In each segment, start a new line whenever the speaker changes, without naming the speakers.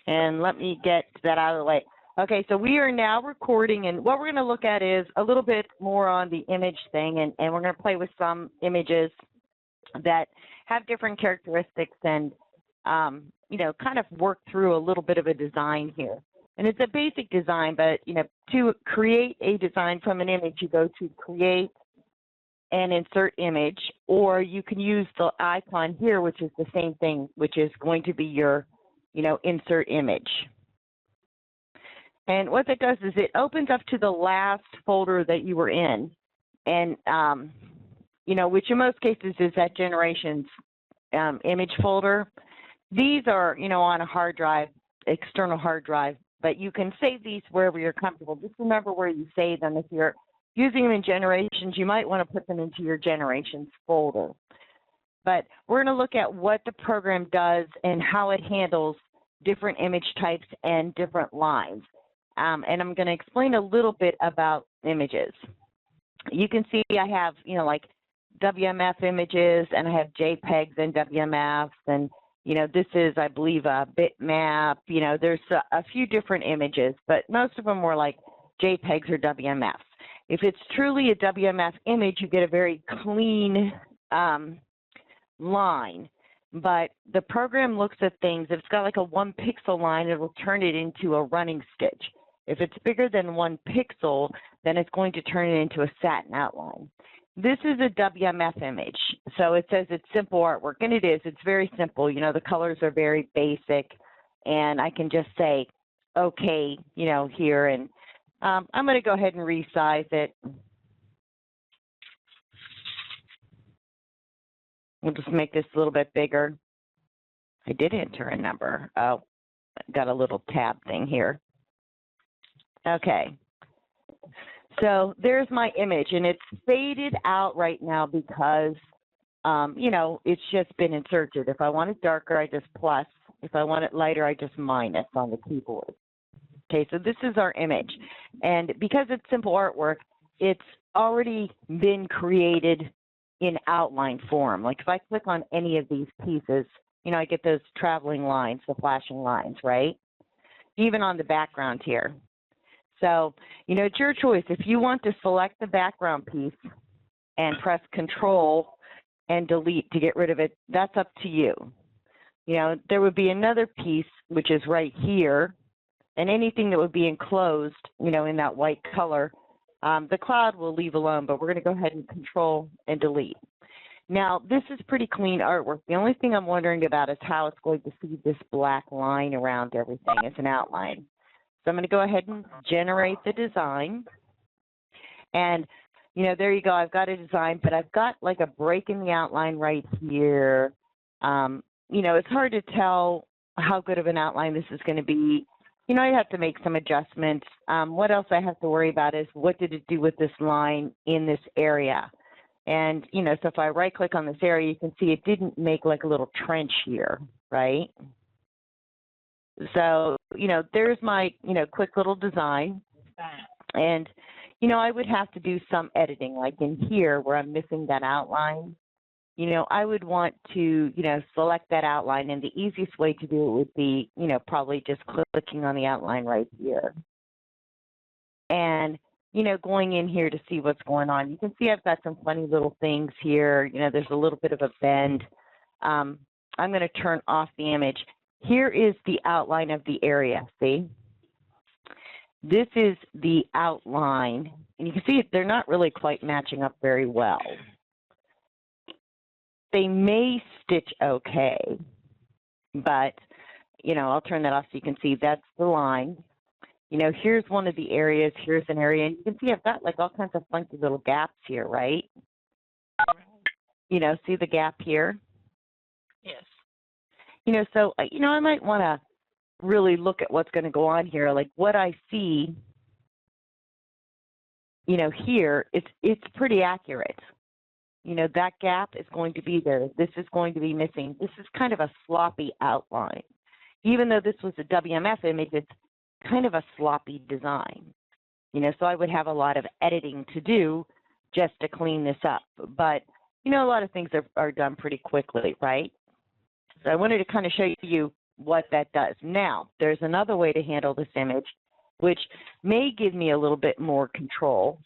And let me get that out of the way. Okay, so we are now recording, and what we're going to look at is a little bit more on the image thing, and we're going to play with some images that have different characteristics and, you know, kind of work through a little bit of a design here. And it's a basic design, but, you know, to create a design from an image, you go to Create and Insert Image, or you can use the icon here, which is the same thing, which is going to be your, you know, Insert Image. And what that does is it opens up to the last folder that you were in, and, you know, which in most cases is that Generations image folder. These are, you know, on a hard drive, external hard drive, but you can save these wherever you're comfortable. Just remember where you save them. If you're using them in Generations, you might want to put them into your Generations folder. But we're going to look at what the program does and how it handles different image types and different lines. And I'm going to explain a little bit about images. You can see I have, you know, like WMF images, and I have JPEGs and WMFs, and, you know, this is, I believe, a bitmap. You know, there's a few different images, but most of them were like JPEGs or WMFs. If it's truly a WMF image, you get a very clean line. But the program looks at things, if it's got like a 1 pixel line, it will turn it into a running stitch. If it's bigger than 1 pixel, then it's going to turn it into a satin outline. This is a WMF image, so it says it's simple artwork, and it is. It's very simple. You know, the colors are very basic, and I can just say, okay, you know, here, and I'm going to go ahead and resize it. We'll just make this a little bit bigger. I did enter a number. Oh, got a little tab thing here. Okay. So there's my image, and it's faded out right now because, you know, it's just been inserted. If I want it darker, I just plus. If I want it lighter, I just minus on the keyboard. Okay, so this is our image. And because it's simple artwork, it's already been created in outline form. Like if I click on any of these pieces, you know, I get those traveling lines, the flashing lines, right? Even on the background here. So, you know, it's your choice. If you want to select the background piece and press Control and Delete to get rid of it, that's up to you. You know, there would be another piece, which is right here, and anything that would be enclosed, you know, in that white color, the cloud will leave alone, but we're going to go ahead and Control and Delete. Now, this is pretty clean artwork. The only thing I'm wondering about is how it's going to see this black line around everything as an outline. So I'm going to go ahead and generate the design. And, you know, there you go. I've got a design, but I've got like a break in the outline right here. You know, it's hard to tell how good of an outline this is going to be. You know, I have to make some adjustments. What else I have to worry about is what did it do with this line in this area? And, you know, so if I right-click on this area, you can see it didn't make like a little trench here, right? So, you know, there's my, you know, quick little design. And, you know, I would have to do some editing, like in here where I'm missing that outline. You know, I would want to, you know, select that outline, and the easiest way to do it would be, you know, probably just clicking on the outline right here. And, you know, going in here to see what's going on. You can see I've got some funny little things here. You know, there's a little bit of a bend. I'm going to turn off the image. Here is the outline of the area, see? This is the outline, and you can see they're not really quite matching up very well. They may stitch okay, but, you know, I'll turn that off so you can see that's the line. You know, here's one of the areas, here's an area, and you can see I've got like all kinds of funky little gaps here, right? You know, see the gap here?
Yes.
You know, so, you know, I might want to really look at what's going to go on here. Like what I see, you know, here, it's pretty accurate. You know, that gap is going to be there. This is going to be missing. This is kind of a sloppy outline. Even though this was a WMF image, it's kind of a sloppy design. You know, so I would have a lot of editing to do just to clean this up. But, you know, a lot of things are done pretty quickly, right? So I wanted to kind of show you what that does. Now, there's another way to handle this image, which may give me a little bit more control.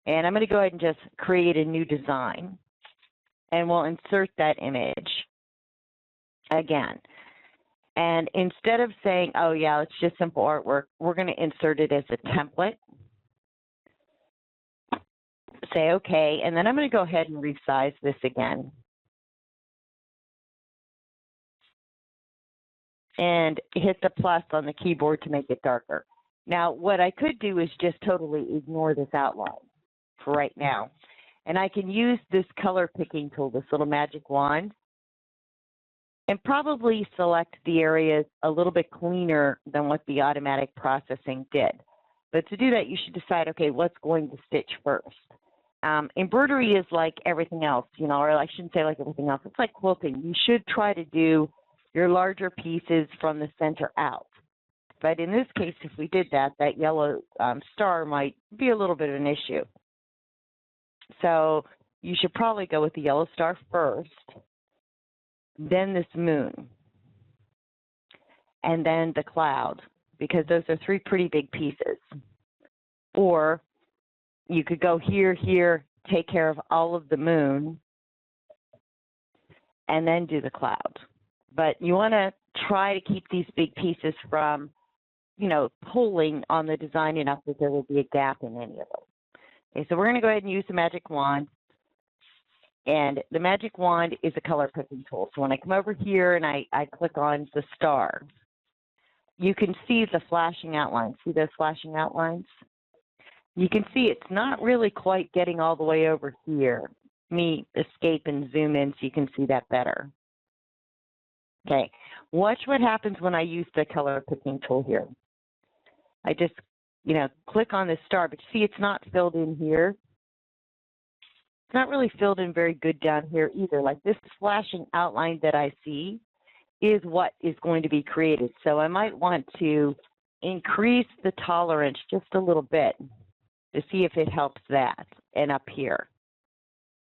And I'm going to go ahead and just create a new design. And we'll insert that image again. And instead of saying, oh, yeah, it's just simple artwork, we're going to insert it as a template. Say OK, and then I'm going to go ahead and resize this again. And hit the plus on the keyboard to make it darker. Now, what I could do is just totally ignore this outline for right now. And I can use this color picking tool, this little magic wand, and probably select the areas a little bit cleaner than what the automatic processing did. But to do that, you should decide, okay, what's going to stitch first? Embroidery is like everything else, you know, or I shouldn't say like everything else. It's like quilting. You should try to do your larger pieces from the center out. But in this case, if we did that, that yellow star might be a little bit of an issue. So you should probably go with the yellow star first, then this moon, and then the cloud, because those are three pretty big pieces. Or you could go here, here, take care of all of the moon, and then do the cloud. But you want to try to keep these big pieces from, you know, pulling on the design enough that there will be a gap in any of them. Okay, so we're going to go ahead and use the magic wand. And the magic wand is a color picking tool. So when I come over here and I click on the star, you can see the flashing outlines. See those flashing outlines? You can see it's not really quite getting all the way over here. Let me escape and zoom in so you can see that better. Okay, watch what happens when I use the color picking tool here. I just, you know, click on the star, but see it's not filled in here. It's not really filled in very good down here either. Like this flashing outline that I see is what is going to be created. So I might want to increase the tolerance just a little bit to see if it helps that, and up here.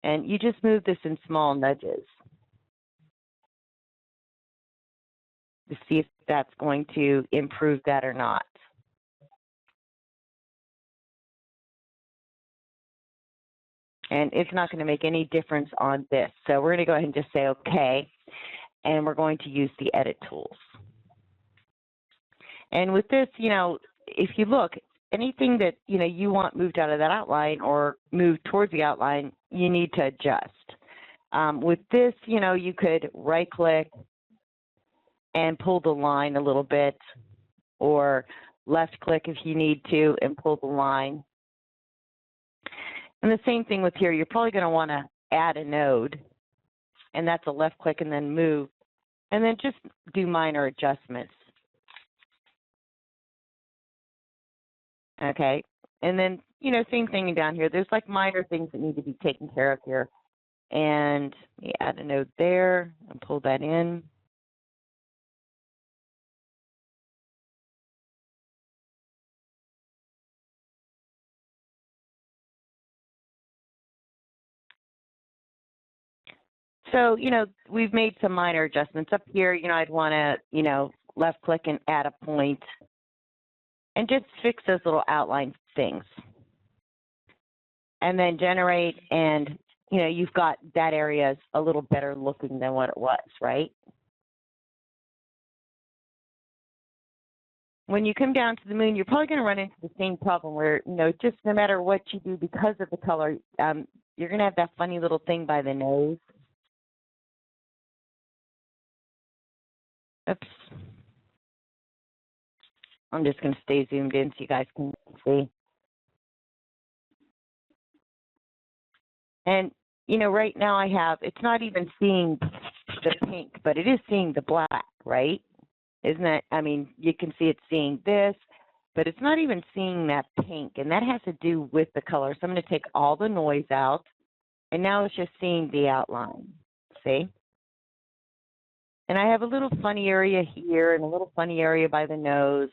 And you just move this in small nudges to see if that's going to improve that or not. And it's not going to make any difference on this. So we're going to go ahead and just say OK, and we're going to use the edit tools. And with this, you know, if you look, anything that, you know, you want moved out of that outline or moved towards the outline, you need to adjust. With this, you know, you could right-click and pull the line a little bit, or left-click if you need to and pull the line. And the same thing with here. You're probably going to want to add a node, and that's a left-click and then move, and then just do minor adjustments. Okay, and then, you know, same thing down here. There's like minor things that need to be taken care of here. And you add a node there and pull that in. So, you know, we've made some minor adjustments. Up here, you know, I'd want to, you know, left click and add a point and just fix those little outline things. And then generate, and, you know, you've got that area is a little better looking than what it was, right? When you come down to the moon, you're probably going to run into the same problem where, you know, just no matter what you do because of the color, you're going to have that funny little thing by the nose. Oops. I'm just going to stay zoomed in so you guys can see. And, you know, right now I have, it's not even seeing the pink, but it is seeing the black, right? Isn't that, I mean, you can see it's seeing this, but it's not even seeing that pink, and that has to do with the color. So I'm going to take all the noise out, and now it's just seeing the outline, see? And I have a little funny area here and a little funny area by the nose.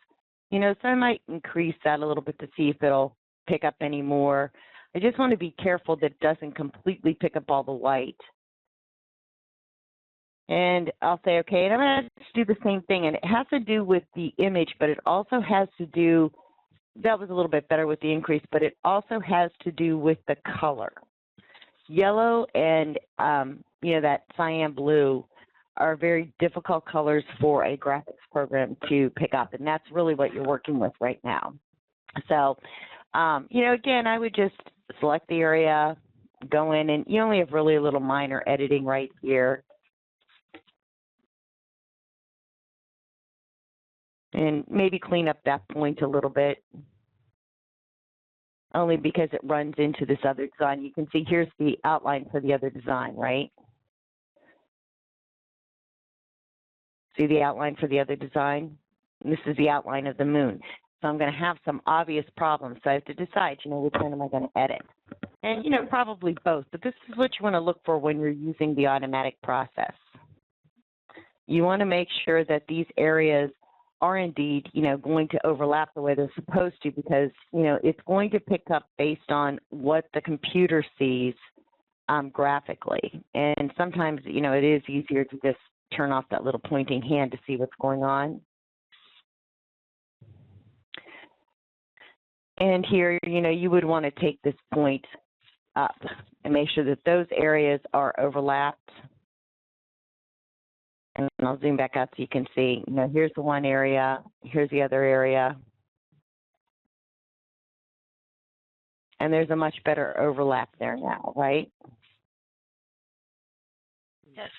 You know, so I might increase that a little bit to see if it'll pick up any more. I just want to be careful that it doesn't completely pick up all the white. And I'll say, okay, and I'm going to do the same thing. And it has to do with the image, but it also has to do, that was a little bit better with the increase, but it also has to do with the color. Yellow and, that cyan blue are very difficult colors for a graphics program to pick up. And that's really what you're working with right now. So, again, I would just select the area, go in, and you only have really a little minor editing right here. And maybe clean up that point a little bit, only because it runs into this other design. You can see here's the outline for the other design, right? See the outline for the other design? And this is the outline of the moon. So I'm going to have some obvious problems. So I have to decide, which one am I going to edit? And, probably both. But this is what you want to look for when you're using the automatic process. You want to make sure that these areas are indeed, going to overlap the way they're supposed to, because, it's going to pick up based on what the computer sees graphically. And sometimes, it is easier to just turn off that little pointing hand to see what's going on. And here, you would want to take this point up and make sure that those areas are overlapped. And I'll zoom back out so you can see, here's the one area, here's the other area. And there's a much better overlap there now, right?
Yes.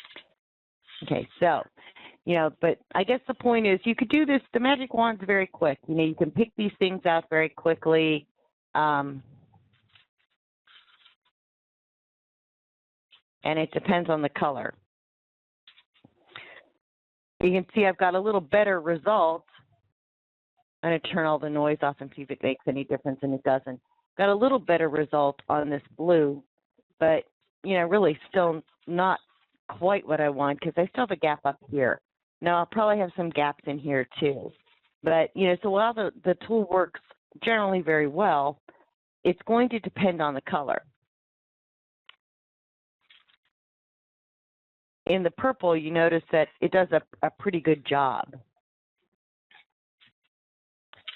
Okay, so, but I guess the point is you could do this, the magic wand's very quick. You can pick these things out very quickly. And it depends on the color. You can see I've got a little better result. I'm going to turn all the noise off and see if it makes any difference, and it doesn't. Got a little better result on this blue, but, really still not quite what I want, because I still have a gap up here. Now, I'll probably have some gaps in here too. But, so while the tool works generally very well, it's going to depend on the color. In the purple, you notice that it does a pretty good job.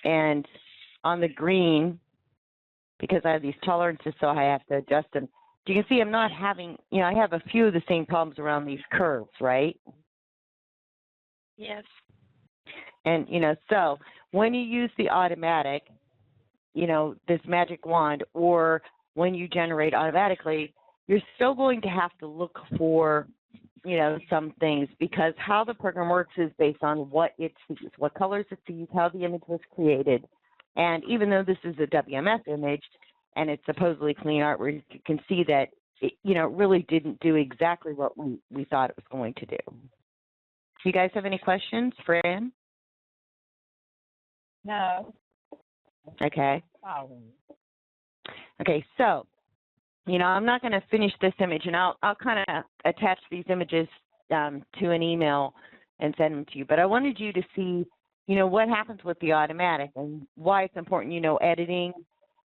And on the green, because I have these tolerances, so I have to adjust them, you can see I'm not having, I have a few of the same problems around these curves, right?
Yes.
And, so when you use the automatic, this magic wand, or when you generate automatically, you're still going to have to look for some things, because how the program works is based on what it sees, what colors it sees, how the image was created. And even though this is a WMF image and it's supposedly clean artwork, you can see that it, really didn't do exactly what we thought it was going to do. Do you guys have any questions for Ann?
No.
Okay. Okay, so I'm not going to finish this image, and I'll kind of attach these images to an email and send them to you. But I wanted you to see, what happens with the automatic and why it's important, editing,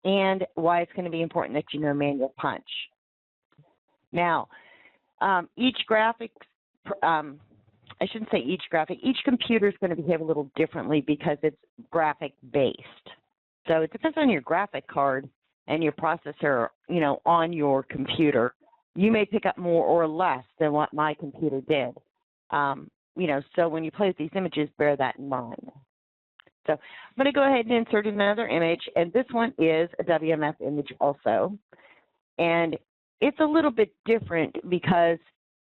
and why it's going to be important that manual punch. Now, each graphic, I shouldn't say each graphic, each computer is going to behave a little differently because it's graphic based. So it depends on your graphic card and your processor, on your computer. You may pick up more or less than what my computer did. So when you play with these images, bear that in mind. So I'm going to go ahead and insert another image, and this one is a WMF image also. And it's a little bit different because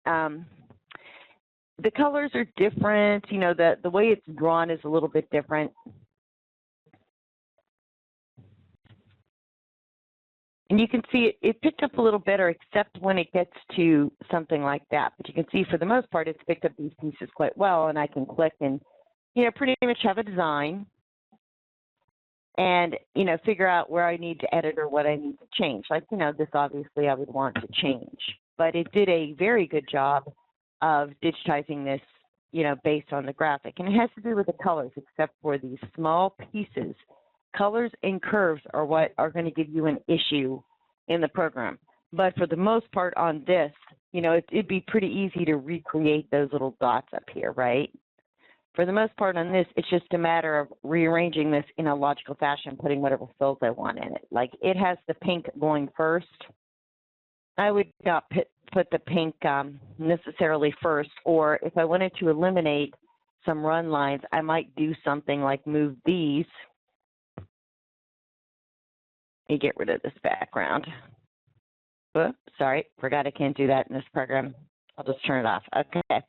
the colors are different. The way it's drawn is a little bit different. And you can see it picked up a little better, except when it gets to something like that. But you can see for the most part, it's picked up these pieces quite well, and I can click and, pretty much have a design and, figure out where I need to edit or what I need to change. Like, this obviously I would want to change. But it did a very good job of digitizing this, based on the graphic. And it has to do with the colors, except for these small pieces. Colors and curves are what are going to give you an issue in the program. But for the most part on this, you know, it'd be pretty easy to recreate those little dots up here, right? For the most part on this, it's just a matter of rearranging this in a logical fashion, putting whatever fills I want in it. Like it has the pink going first. I would not put the pink necessarily first, or if I wanted to eliminate some run lines, I might do something like move these. Let me get rid of this background. Oops, sorry, forgot I can't do that in this program. I'll just turn it off. Okay.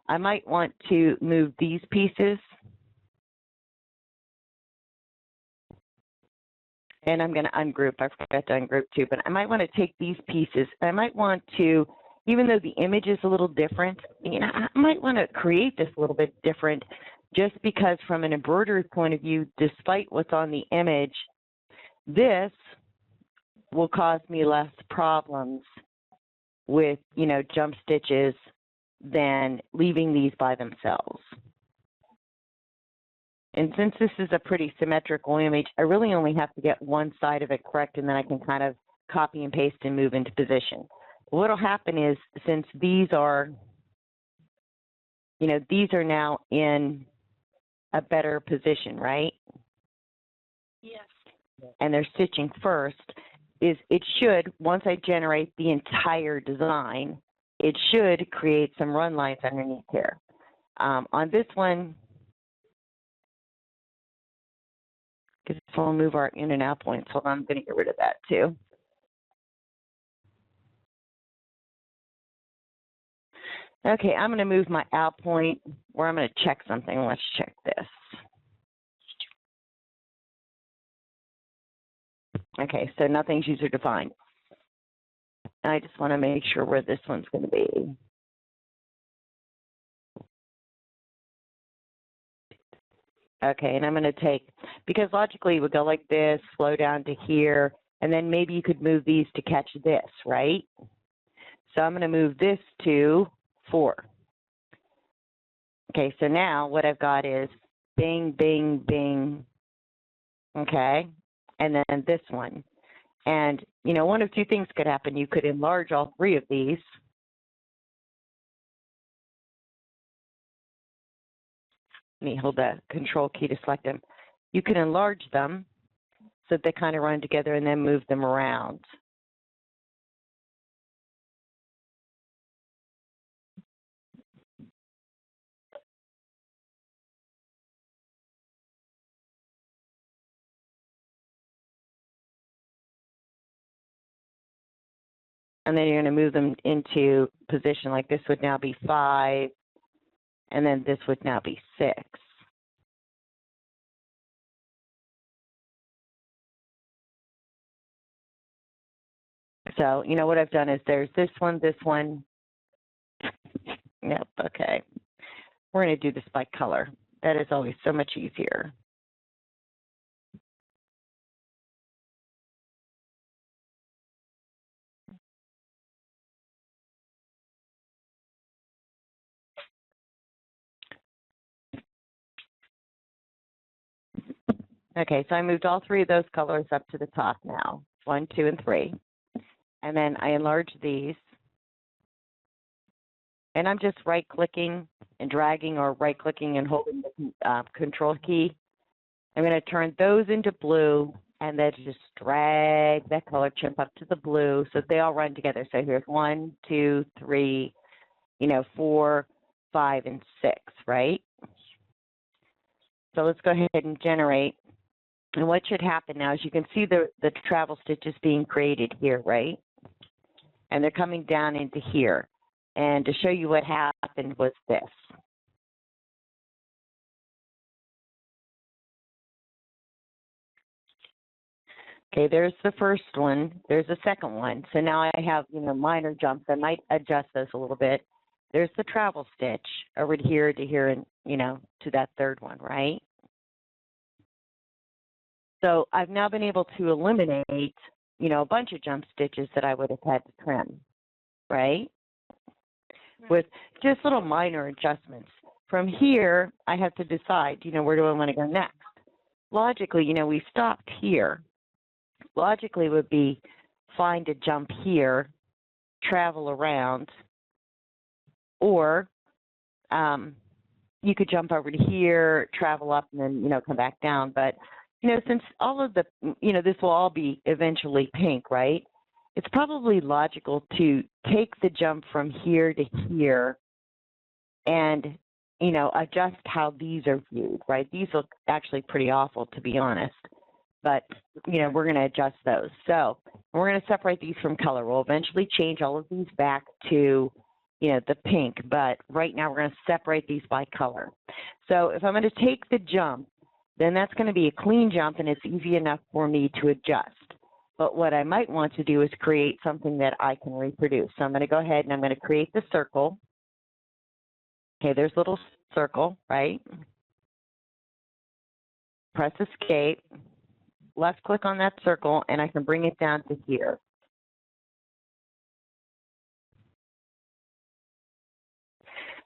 I might want to move these pieces. And I'm going to ungroup. I forgot to ungroup too, but I might want to take these pieces. I might want to, even though the image is a little different, you know, I might want to create this a little bit different just because from an embroidery point of view, despite what's on the image, this will cause me less problems with, you know, jump stitches than leaving these by themselves. And since this is a pretty symmetrical image, I really only have to get one side of it correct, and then I can kind of copy and paste and move into position. What will happen is, since these are, you know, these are now in a better position, right?
Yes.
And they're stitching first, is it should, once I generate the entire design, it should create some run lines underneath here. On this one, because we'll move our in and out points. Hold on, I'm going to get rid of that too. Okay, I'm going to move my out point where I'm going to check something. Let's check this. Okay, so nothing's user defined. I just want to make sure where this one's going to be. Okay, and I'm going to take, because logically it would go like this, flow down to here, and then maybe you could move these to catch this, right? So I'm going to move this to 4. Okay, so now what I've got is bing, bing, bing, okay, and then this one. And, you know, one of two things could happen. You could enlarge all 3 of these. Let me hold the control key to select them. You can enlarge them so that they kind of run together and then move them around. And then you're going to move them into position, like this would now be 5, and then this would now be 6. So, you know, what I've done is there's this one. Yep, okay. We're going to do this by color. That is always so much easier. Okay, so I moved all 3 of those colors up to the top now, 1, 2, and 3. And then I enlarge these. And I'm just right-clicking and dragging, or right-clicking and holding the control key. I'm going to turn those into blue and then just drag that color chip up to the blue so they all run together. So here's 1, 2, 3, 4, 5, and 6, right? So let's go ahead and generate. And what should happen now is you can see the travel stitches being created here, right? And they're coming down into here. And to show you what happened was this. Okay, there's the first one. There's the second one. So now I have, minor jumps. I might adjust those a little bit. There's the travel stitch over here to here and, to that third one, right? So I've now been able to eliminate, a bunch of jump stitches that I would have had to trim, right? With just little minor adjustments. From here, I have to decide, where do I want to go next? Logically, we stopped here. Logically would be find a jump here, travel around, or you could jump over to here, travel up, and then, come back down. But, since all of the, this will all be eventually pink, right? It's probably logical to take the jump from here to here and, adjust how these are viewed, right? These look actually pretty awful, to be honest. But, we're going to adjust those. So we're going to separate these from color. We'll eventually change all of these back to, the pink. But right now we're going to separate these by color. So if I'm going to take the jump, then that's going to be a clean jump, and it's easy enough for me to adjust. But what I might want to do is create something that I can reproduce. So I'm going to go ahead and I'm going to create the circle. Okay, there's a little circle, right? Press escape, left click on that circle, and I can bring it down to here.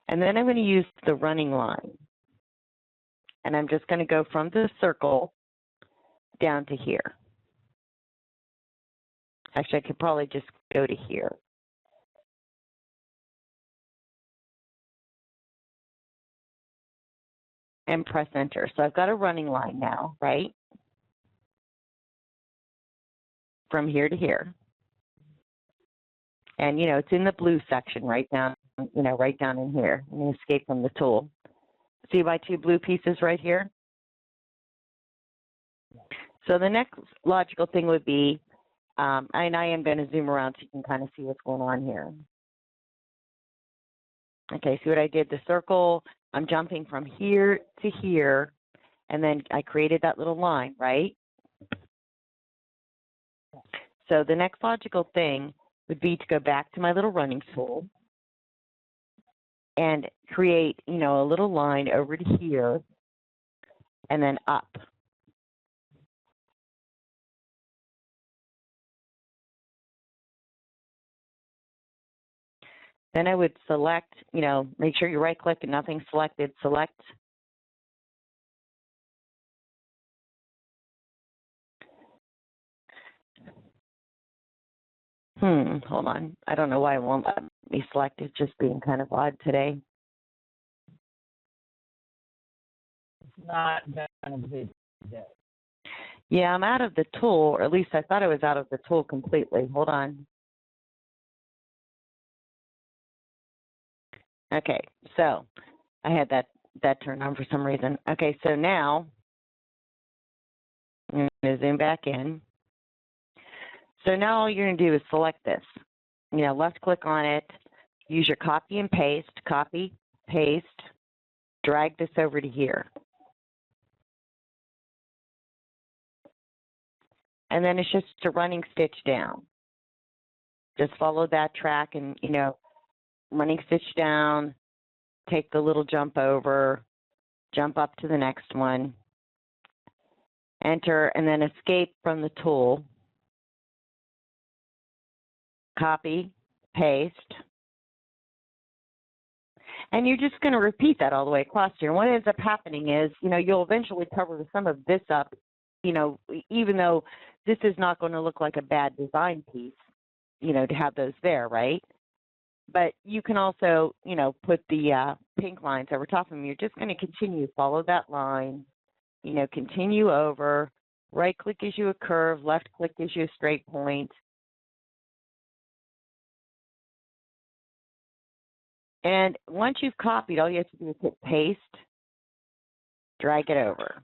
And then I'm going to use the running line. And I'm just going to go from the circle down to here. Actually, I could probably just go to here. And press enter. So I've got a running line now, right? From here to here. And, it's in the blue section right down, right down in here. I'm going to escape from the tool. See my two blue pieces right here? So the next logical thing would be, and I am going to zoom around so you can kind of see what's going on here. Okay, see what I did? The circle, I'm jumping from here to here, and then I created that little line, right? So the next logical thing would be to go back to my little running tool and create, a little line over to here and then up. Then I would select, make sure you right click and nothing's selected, select. Hold on. I don't know why it won't let me select. It's just being kind of odd today.
It's not going to be today.
Yeah, I'm out of the tool, or at least I thought I was out of the tool completely. Hold on. Okay, so I had that turned on for some reason. Okay, so now I'm going to zoom back in. So now all you're going to do is select this. Left click on it, use your copy and paste, copy, paste, drag this over to here. And then it's just a running stitch down. Just follow that track and, running stitch down, take the little jump over, jump up to the next one, enter, and then escape from the tool. Copy, paste. And you're just going to repeat that all the way across here. And what ends up happening is, you'll eventually cover some of this up, even though this is not going to look like a bad design piece, to have those there, right? But you can also, put the pink lines over top of them. You're just going to continue, follow that line, continue over. Right click gives you a curve, left click gives you a straight point. And once you've copied, all you have to do is hit paste, drag it over.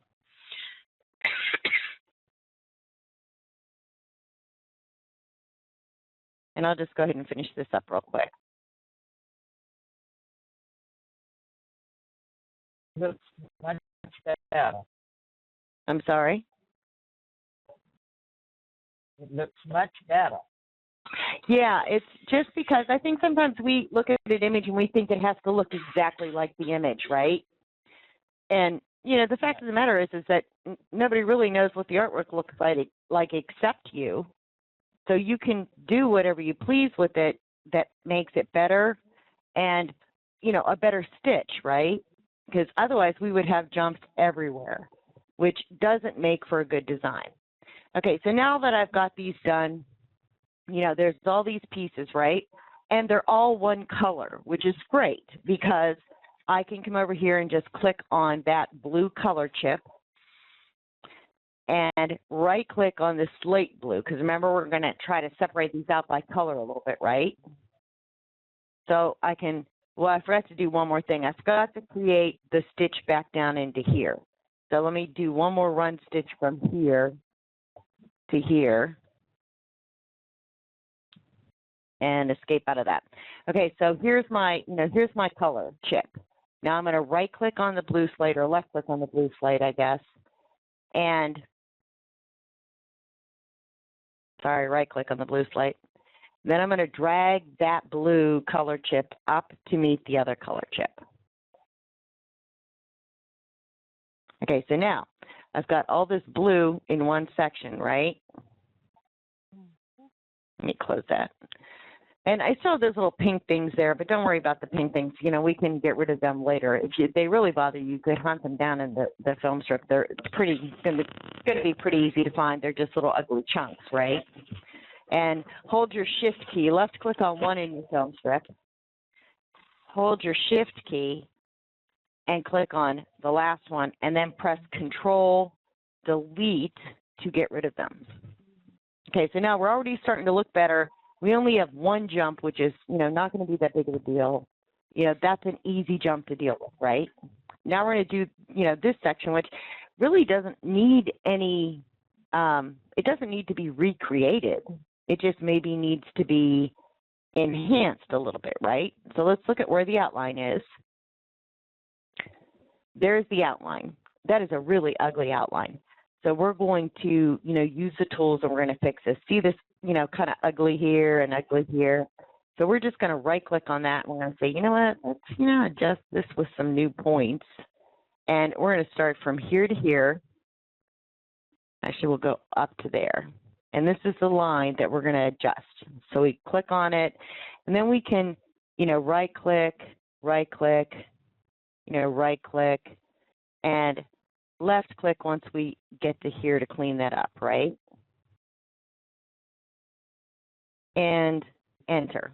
And I'll just go ahead and finish this up real quick.
Looks much better.
I'm sorry?
It looks much better.
Yeah, it's just because I think sometimes we look at an image and we think it has to look exactly like the image, right? And, the fact of the matter is that nobody really knows what the artwork looks like except you. So you can do whatever you please with it that makes it better and, a better stitch, right? Because otherwise we would have jumps everywhere, which doesn't make for a good design. Okay, so now that I've got these done, there's all these pieces, right? And they're all one color, which is great because I can come over here and just click on that blue color chip and right-click on the slate blue, because remember, we're going to try to separate these out by color a little bit, right? So I can, well, I forgot to do one more thing. I forgot to create the stitch back down into here. So let me do one more run stitch from here to here and escape out of that. Okay, so here's my, here's my color chip. Now I'm going to right-click on the blue slate, or left-click on the blue slate, I guess, and right-click on the blue slate. Then I'm going to drag that blue color chip up to meet the other color chip. Okay, so now I've got all this blue in one section, right? Let me close that. And I still have those little pink things there, but don't worry about the pink things. We can get rid of them later. If they really bother you, you could hunt them down in the film strip. It's going to be pretty easy to find. They're just little ugly chunks, right? And hold your shift key. Left click on one in your film strip. Hold your shift key and click on the last one, and then press Control Delete to get rid of them. Okay, so now we're already starting to look better. We only have one jump, which is, not going to be that big of a deal. That's an easy jump to deal with, right? Now we're going to do, this section, which really doesn't need any, it doesn't need to be recreated. It just maybe needs to be enhanced a little bit, right? So let's look at where the outline is. There's the outline. That is a really ugly outline. So we're going to, use the tools and we're going to fix this. See this, kind of ugly here and ugly here. So we're just going to right-click on that and we're going to say, you know what, let's, adjust this with some new points. And we're going to start from here to here. Actually, we'll go up to there. And this is the line that we're going to adjust. So we click on it, and then we can, right-click, right-click, right-click, and left-click once we get to here to clean that up, right? And enter.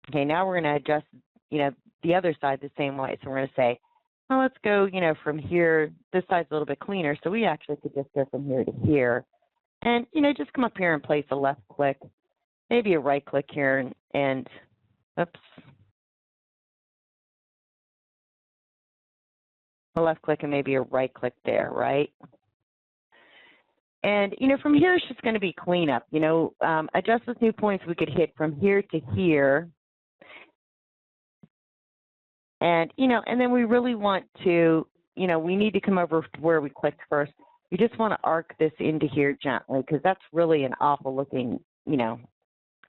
Okay, now we're going to adjust, the other side the same way. So we're going to say, well, let's go, from here. This side's a little bit cleaner, so we actually could just go from here to here. And, just come up here and place a left click, maybe a right click here, and oops. A left click and maybe a right click there, right? And, from here, it's just going to be cleanup. Adjust with new points we could hit from here to here. And, and then we really want to, we need to come over to where we clicked first. You just want to arc this into here gently because that's really an awful looking,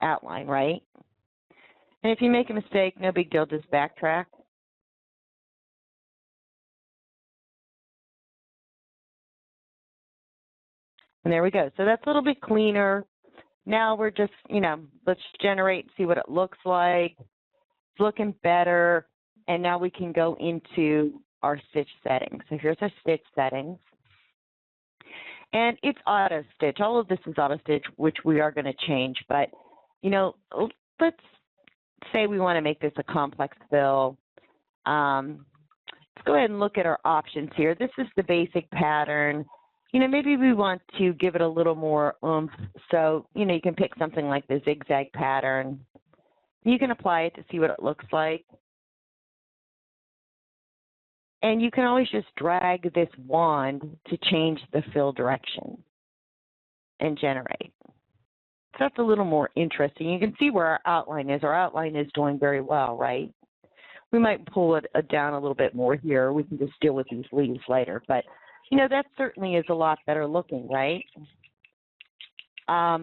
outline, right? And if you make a mistake, no big deal, just backtrack. And there we go. So that's a little bit cleaner. Now we're just, let's generate and see what it looks like. It's looking better. And now we can go into our stitch settings. So here's our stitch settings. And it's auto stitch. All of this is auto stitch, which we are going to change. But, let's say we want to make this a complex fill. Let's go ahead and look at our options here. This is the basic pattern. Maybe we want to give it a little more oomph. So, you can pick something like the zigzag pattern. You can apply it to see what it looks like. And you can always just drag this wand to change the fill direction and generate. So that's a little more interesting. You can see where our outline is. Our outline is doing very well, right? We might pull it down a little bit more here. We can just deal with these leaves later. But, that certainly is a lot better looking, right? I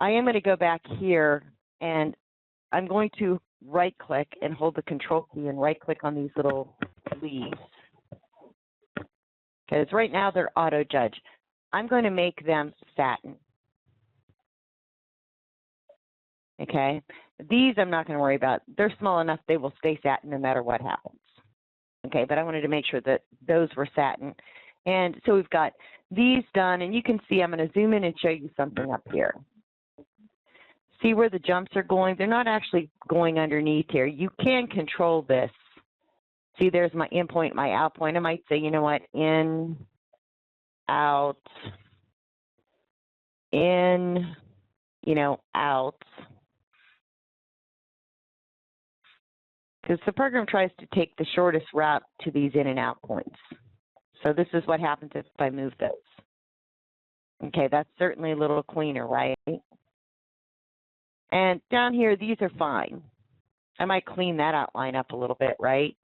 am going to go back here, and I'm going to right-click and hold the Control key and right-click on these little leaves. Because right now they're auto-judge. I'm going to make them satin. Okay? These I'm not going to worry about. They're small enough they will stay satin no matter what happens. Okay, but I wanted to make sure that those were satin. And so we've got these done, and you can see I'm going to zoom in and show you something up here. See where the jumps are going? They're not actually going underneath here. You can control this. See, there's my in point, my out point. I might say, you know what, in, out, in, you know, out. Because the program tries to take the shortest route to these in and out points. So this is what happens if I move those. Okay, that's certainly a little cleaner, right? And down here, these are fine. I might clean that outline up a little bit, right?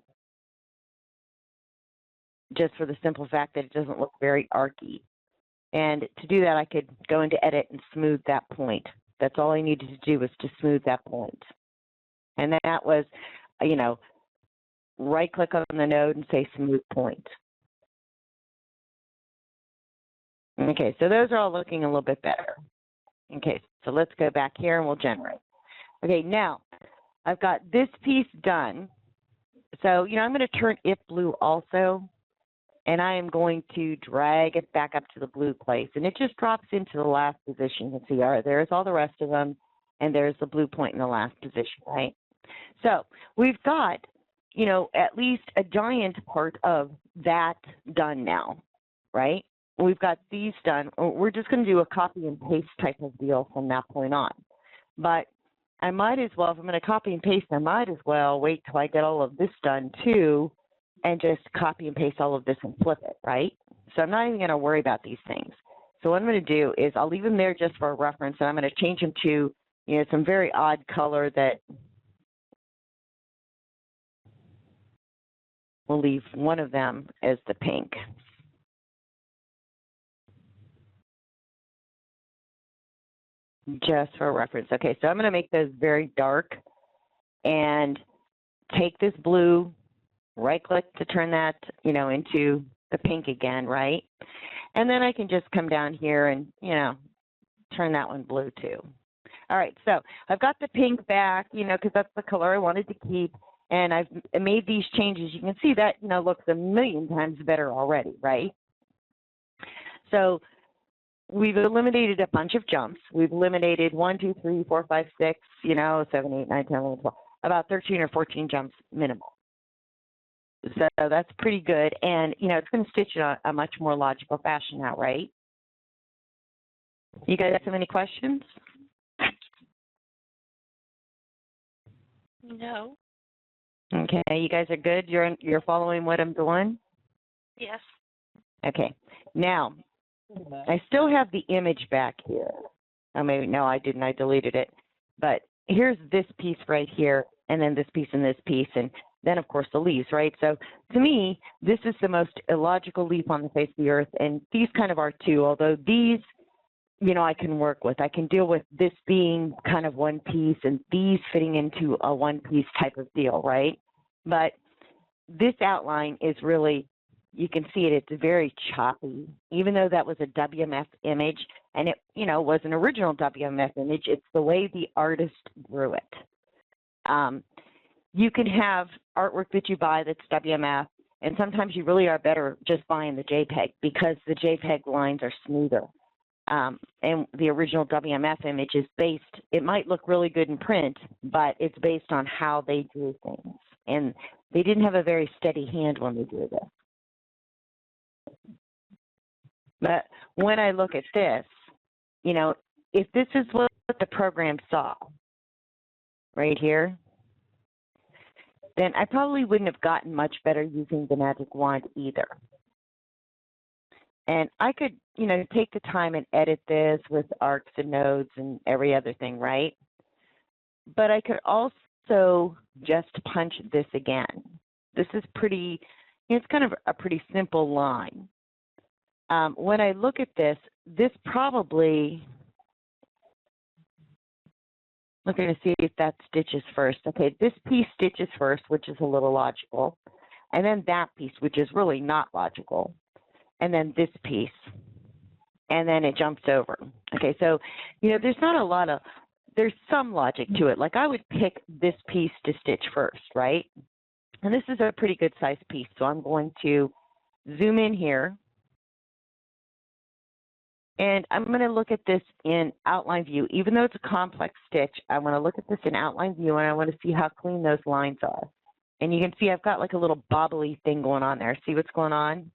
Just for the simple fact that it doesn't look very archy. And to do that, I could go into edit and smooth that point. That's all I needed to do was to smooth that point. And that was, you know, right click on the node and say smooth point. Okay, so those are all looking a little bit better. Okay, so let's go back here and we'll generate. Okay, now I've got this piece done. So, you know, I'm going to turn if blue also, and I am going to drag it back up to the blue place, and it just drops into the last position. You can see, all right, there's all the rest of them, and there's the blue point in the last position, right? So we've got, you know, at least a giant part of that done now, right? We've got these done. We're just going to do a copy and paste type of deal from that point on. But I might as well, if I'm going to copy and paste, I might as well wait till I get all of this done too, and just copy and paste all of this and flip it, right? So I'm not even going to worry about these things. So what I'm going to do is I'll leave them there just for a reference, and I'm going to change them to, you know, some very odd color that we'll leave one of them as the pink. Just for a reference. Okay, so I'm going to make those very dark and take this blue, right click to turn that, you know, into the pink again, right? And then I can just come down here and, you know, turn that one blue too. All right, so I've got the pink back, you know, because that's the color I wanted to keep, and I've made these changes. You can see that, you know, looks a million times better already, right? So we've eliminated a bunch of jumps. We've eliminated 1, 2, 3, 4, 5, 6, you know, 7, 8, 9, 10, 11, 12, about 13 or 14 jumps minimal. So that's pretty good. And, you know, it's going to stitch in a much more logical fashion now, right? You guys have any questions?
No.
Okay, you guys are good? You're following what I'm doing?
Yes.
Okay. Now, I still have the image back here. Oh, maybe, no, I didn't. I deleted it. But here's this piece right here, and then this piece and this piece, and then, of course, the leaves, right? So to me, this is the most illogical leaf on the face of the earth, and these kind of are too, although these, you know, I can work with. I can deal with this being kind of one piece and these fitting into a one-piece type of deal, right? But this outline is really, you can see it, it's very choppy. Even though that was a WMF image, and it, you know, was an original WMF image, it's the way the artist drew it. You can have artwork that you buy that's WMF, and sometimes you really are better just buying the JPEG because the JPEG lines are smoother. And the original WMF image is based, it might look really good in print, but it's based on how they drew things. And they didn't have a very steady hand when they drew this. But when I look at this, you know, if this is what the program saw right here, then I probably wouldn't have gotten much better using the magic wand either. And I could, you know, take the time and edit this with arcs and nodes and every other thing, right? But I could also just punch this again. This is pretty, it's kind of a pretty simple line. When I look at this, this probably, looking to see if that stitches first. Okay, this piece stitches first, which is a little logical. And then that piece, which is really not logical. And then this piece. And then it jumps over. Okay, so, you know, there's not a lot of, there's some logic to it. Like I would pick this piece to stitch first, right? And this is a pretty good sized piece. So I'm going to zoom in here. And I'm going to look at this in outline view. Even though it's a complex stitch, I want to look at this in outline view, and I want to see how clean those lines are. And you can see I've got like a little bobbly thing going on there. See what's going on?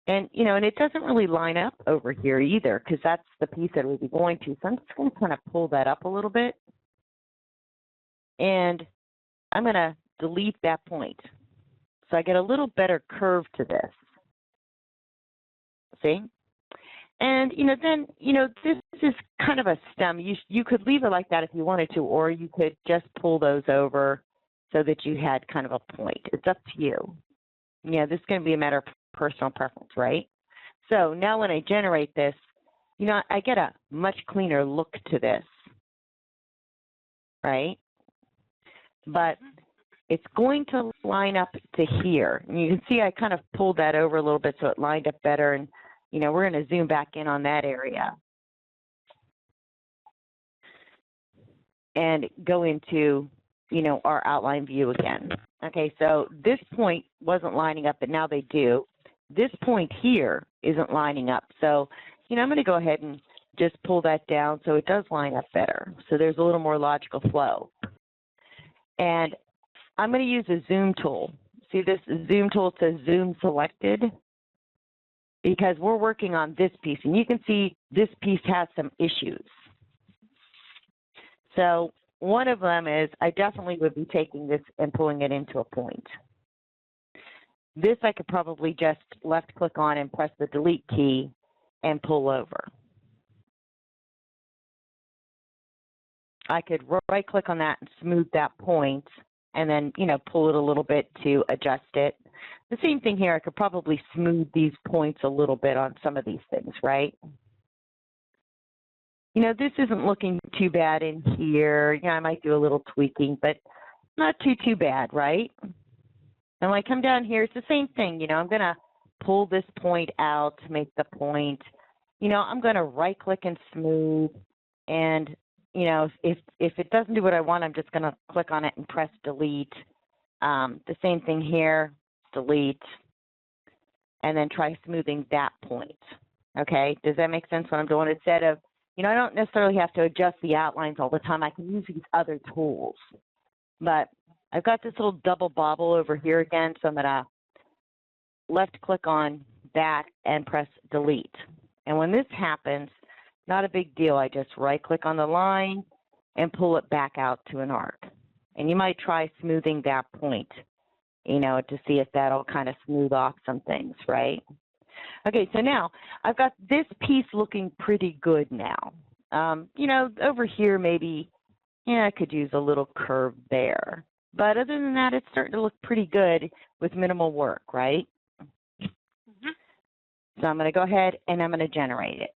And, you know, and it doesn't really line up over here either, because that's the piece that we'll be going to. So I'm just going to kind of pull that up a little bit. And I'm going to delete that point. So I get a little better curve to this. See? And, you know, then, you know, this is kind of a stem. You could leave it like that if you wanted to, or you could just pull those over so that you had kind of a point. It's up to you. Yeah, this is going to be a matter of personal preference, right? So now when I generate this, you know, I get a much cleaner look to this, right? But it's going to line up to here. And you can see I kind of pulled that over a little bit so it lined up better. And, you know, we're going to zoom back in on that area and go into, you know, our outline view again. Okay, so this point wasn't lining up, but now they do. This point here isn't lining up. So, you know, I'm going to go ahead and just pull that down so it does line up better. So there's a little more logical flow. And I'm going to use a zoom tool. See this zoom tool says zoom selected, because we're working on this piece. And you can see this piece has some issues. So one of them is I definitely would be taking this and pulling it into a point. This I could probably just left click on and press the delete key and pull over. I could right click on that and smooth that point and then, you know, pull it a little bit to adjust it. The same thing here, I could probably smooth these points a little bit on some of these things, right? You know, this isn't looking too bad in here. You know, I might do a little tweaking, but not too bad, right? And when I come down here, it's the same thing. You know, I'm going to pull this point out to make the point. You know, I'm going to right click and smooth. And, you know, if it doesn't do what I want, I'm just going to click on it and press delete. The same thing here, delete, and then try smoothing that point. Okay, does that make sense what I'm doing? Instead of, you know, I don't necessarily have to adjust the outlines all the time. I can use these other tools. But I've got this little double bobble over here again, so I'm going to left click on that and press delete. And when this happens, not a big deal. I just right click on the line and pull it back out to an arc. And you might try smoothing that point, you know, to see if that'll kind of smooth off some things, right? Okay, so now I've got this piece looking pretty good now. You know, over here maybe, yeah, I could use a little curve there. But other than that, it's starting to look pretty good with minimal work, right? So I'm going to go ahead and I'm going to generate it.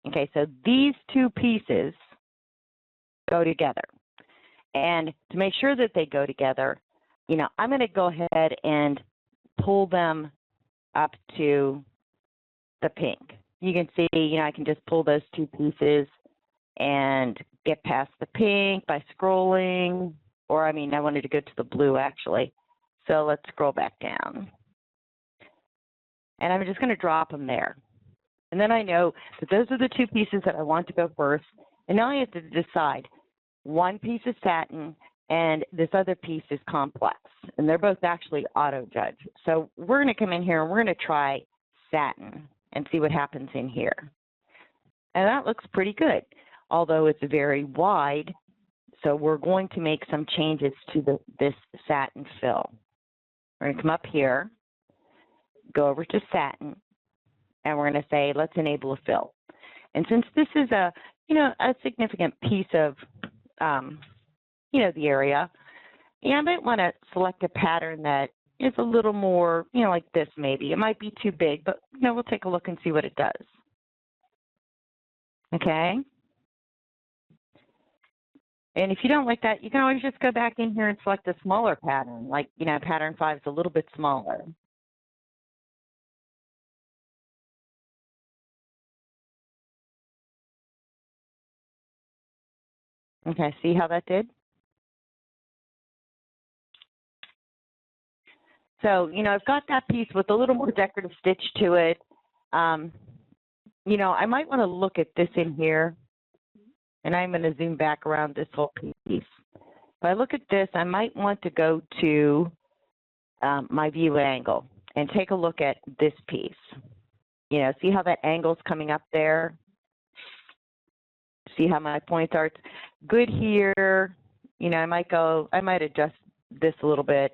Okay, so these two pieces go together. And to make sure that they go together, you know, I'm going to go ahead and pull them up to the pink. You can see, you know, I can just pull those two pieces and get past the pink by scrolling, or I mean, I wanted to go to the blue actually. So let's scroll back down. And I'm just going to drop them there. And then I know that those are the two pieces that I want to go first. And now I have to decide, one piece is satin and this other piece is complex. And they're both actually auto-judge. So we're going to come in here and we're going to try satin and see what happens in here. And that looks pretty good, although it's very wide. So we're going to make some changes to this satin fill. We're going to come up here, go over to satin, and we're going to say, let's enable a fill. And since this is a, you know, a significant piece of, you know, the area, you know, I might want to select a pattern that is a little more, you know, like this maybe. It might be too big, but, you know, we'll take a look and see what it does. Okay. And if you don't like that, you can always just go back in here and select a smaller pattern, like, you know, pattern 5 is a little bit smaller. Okay, see how that did? So, you know, I've got that piece with a little more decorative stitch to it. You know, I might want to look at this in here, and I'm going to zoom back around this whole piece. If I look at this, I might want to go to my view angle and take a look at this piece. You know, see how that angle's coming up there? See how my points are? It's good here. You know, I might adjust this a little bit,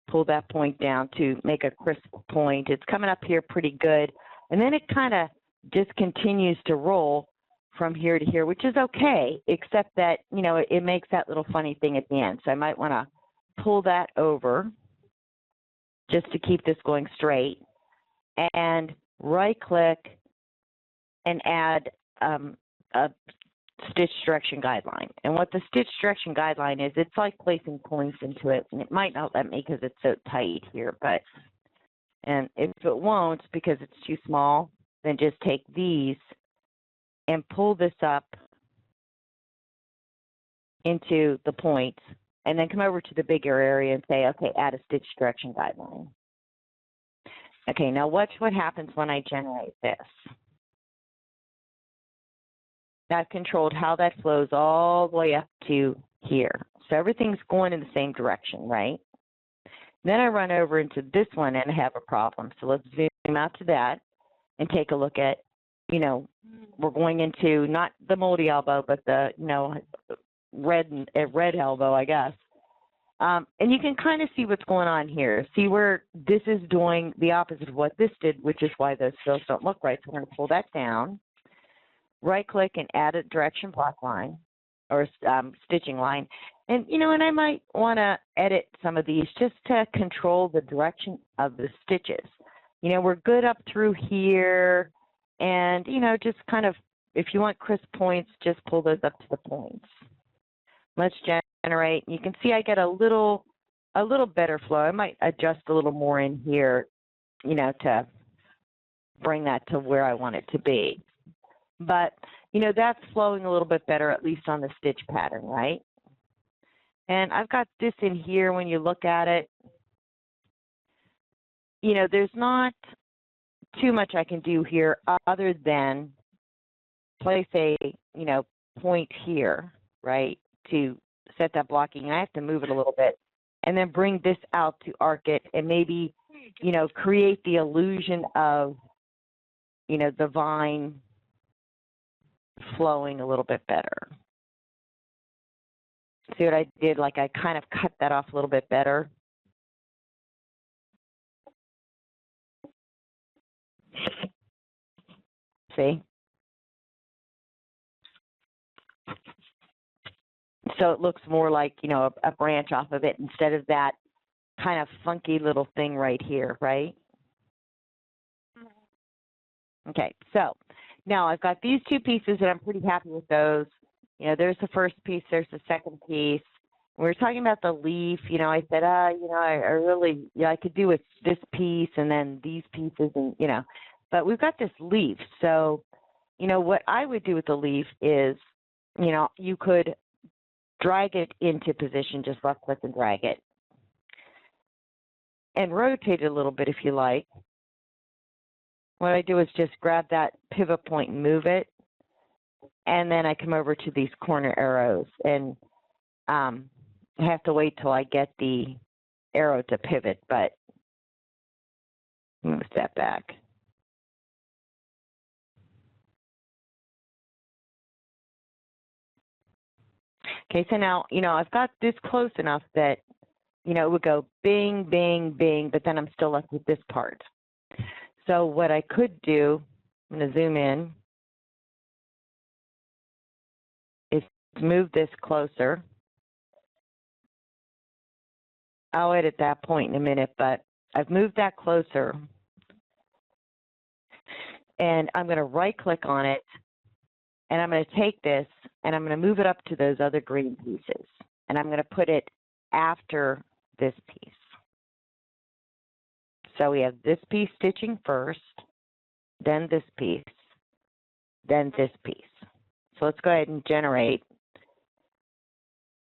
pull that point down to make a crisp point. It's coming up here pretty good. And then it kind of just continues to roll from here to here, which is okay, except that, you know, it makes that little funny thing at the end. So I might want to pull that over just to keep this going straight, and right-click and add a stitch direction guideline. And what the stitch direction guideline is, it's like placing points into it, and it might not let me because it's so tight here, but, and if it won't because it's too small, then just take these and pull this up into the points, and then come over to the bigger area and say, okay, add a stitch direction guideline. Okay, now watch what happens when I generate this. I've controlled how that flows all the way up to here. So everything's going in the same direction, right? Then I run over into this one and I have a problem. So let's zoom out to that and take a look at, you know, we're going into not the moldy elbow, but the, you know, red elbow, I guess. And you can kind of see what's going on here. See where this is doing the opposite of what this did, which is why those fills don't look right. So we're going to pull that down, right-click and add a direction block line or stitching line. And, you know, and I might want to edit some of these just to control the direction of the stitches. You know, we're good up through here. And, you know, just kind of, if you want crisp points, just pull those up to the points. Let's generate. You can see I get a little better flow. I might adjust a little more in here, you know, to bring that to where I want it to be. But, you know, that's flowing a little bit better, at least on the stitch pattern, right? And I've got this in here when you look at it. You know, there's not too much I can do here other than place a, you know, point here, right, to set that blocking. I have to move it a little bit and then bring this out to arc it and maybe, you know, create the illusion of, you know, the vine flowing a little bit better. See what I did? Like I kind of cut that off a little bit better. See? So it looks more like, you know, a branch off of it instead of that kind of funky little thing right here, right? Okay, so now I've got these two pieces and I'm pretty happy with those. You know, there's the first piece, there's the second piece. We were talking about the leaf, you know, I said, you know, I really, I could do with this piece and then these pieces and, you know, but we've got this leaf. So, you know, what I would do with the leaf is, you know, you could drag it into position, just left click and drag it. And rotate it a little bit if you like. What I do is just grab that pivot point and move it. And then I come over to these corner arrows and I have to wait till I get the arrow to pivot, but move that back. Okay, so now, you know, I've got this close enough that, you know, it would go bing, bing, bing, but then I'm still left with this part. So what I could do, I'm going to zoom in, is move this closer. I'll edit that point in a minute, but I've moved that closer. And I'm going to right-click on it, and I'm going to take this, and I'm going to move it up to those other green pieces. And I'm going to put it after this piece. So we have this piece stitching first, then this piece, then this piece. So let's go ahead and generate.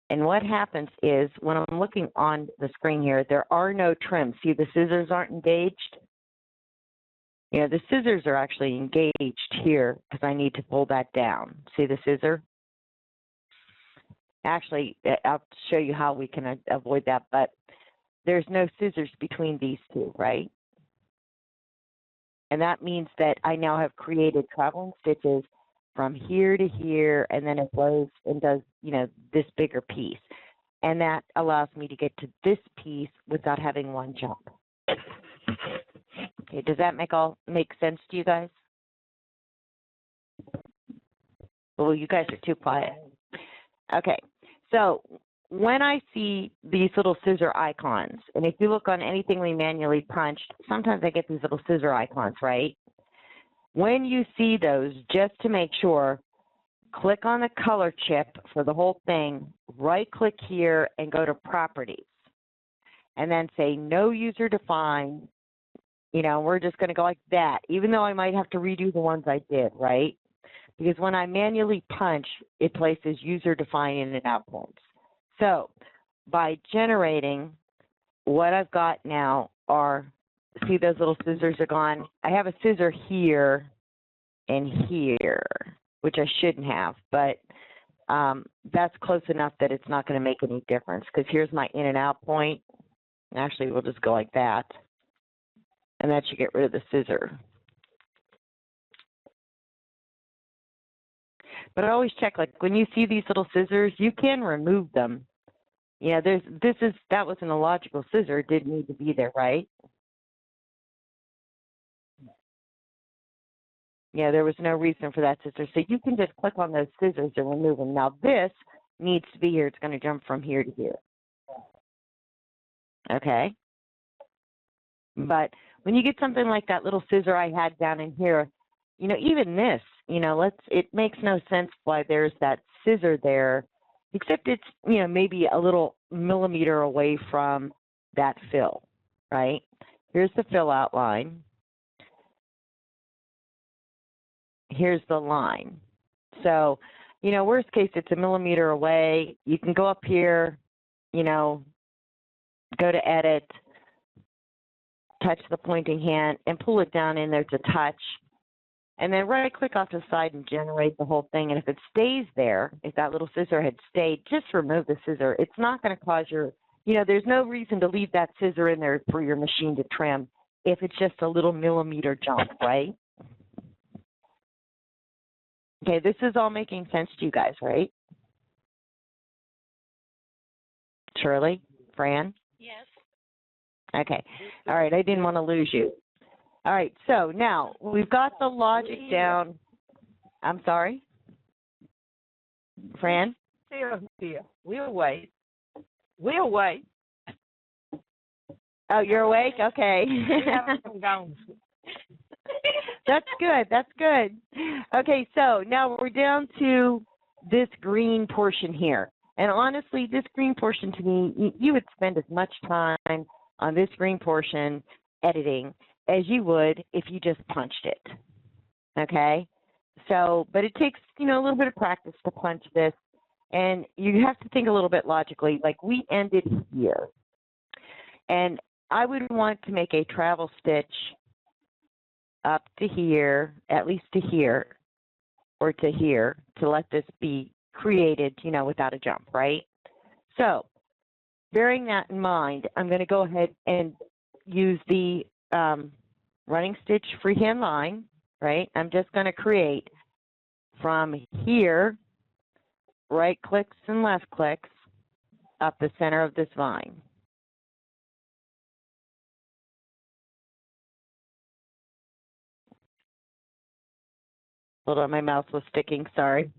And what happens is when I'm looking on the screen here, there are no trims. See, the scissors aren't engaged. You know, the scissors are actually engaged here because I need to pull that down. See the scissor? Actually, I'll show you how we can avoid that, but there's no scissors between these two, right? And that means that I now have created traveling stitches from here to here, and then it flows and does, you know, this bigger piece. And that allows me to get to this piece without having one jump. Okay, does that make sense to you guys? Well, you guys are too quiet. Okay, so when I see these little scissor icons, and if you look on anything we manually punched, sometimes I get these little scissor icons, right? When you see those, just to make sure, click on the color chip for the whole thing, right-click here, and go to Properties. And then say No User Defined. You know, we're just going to go like that, even though I might have to redo the ones I did, right? Because when I manually punch, it places user-defined in and out points. So by generating, what I've got now are, see those little scissors are gone? I have a scissor here and here, which I shouldn't have, but that's close enough that it's not going to make any difference, because here's my in and out point. Actually, we'll just go like that, and that should get rid of the scissor. But I always check, like when you see these little scissors, you can remove them. You know, that was an illogical scissor. It didn't need to be there, right? Yeah, there was no reason for that scissor. So you can just click on those scissors and remove them. Now this needs to be here. It's going to jump from here to here. Okay. But when you get something like that little scissor I had down in here, you know, even this, you know, it makes no sense why there's that scissor there, except it's, you know, maybe a little millimeter away from that fill, right? Here's the fill outline. Here's the line. So, you know, worst case, it's a millimeter away. You can go up here, you know, go to Edit, touch the pointing hand, and pull it down in there to touch. And then right-click off to the side and generate the whole thing. And if it stays there, if that little scissor had stayed, just remove the scissor. It's not going to cause your, you know, there's no reason to leave that scissor in there for your machine to trim if it's just a little millimeter jump, right? Okay, this is all making sense to you guys, right? Shirley? Fran?
Yes.
Okay. All right, I didn't want to lose you. All right, so now we've got the logic down. I'm sorry? Fran?
Here. We'll wait. We'll wait.
Oh, you're awake? Okay. That's good. That's good. Okay, so now we're down to this green portion here. And honestly, this green portion to me, you would spend as much time on this green portion editing as you would if you just punched it. Okay? So, but it takes, you know, a little bit of practice to punch this. And you have to think a little bit logically, like we ended here. And I would want to make a travel stitch up to here, at least to here, or to here, to let this be created, you know, without a jump, right? So, bearing that in mind, I'm going to go ahead and use the running stitch freehand line, right? I'm just going to create from here, right clicks and left clicks, up the center of this vine. Hold on, my mouse was sticking, sorry.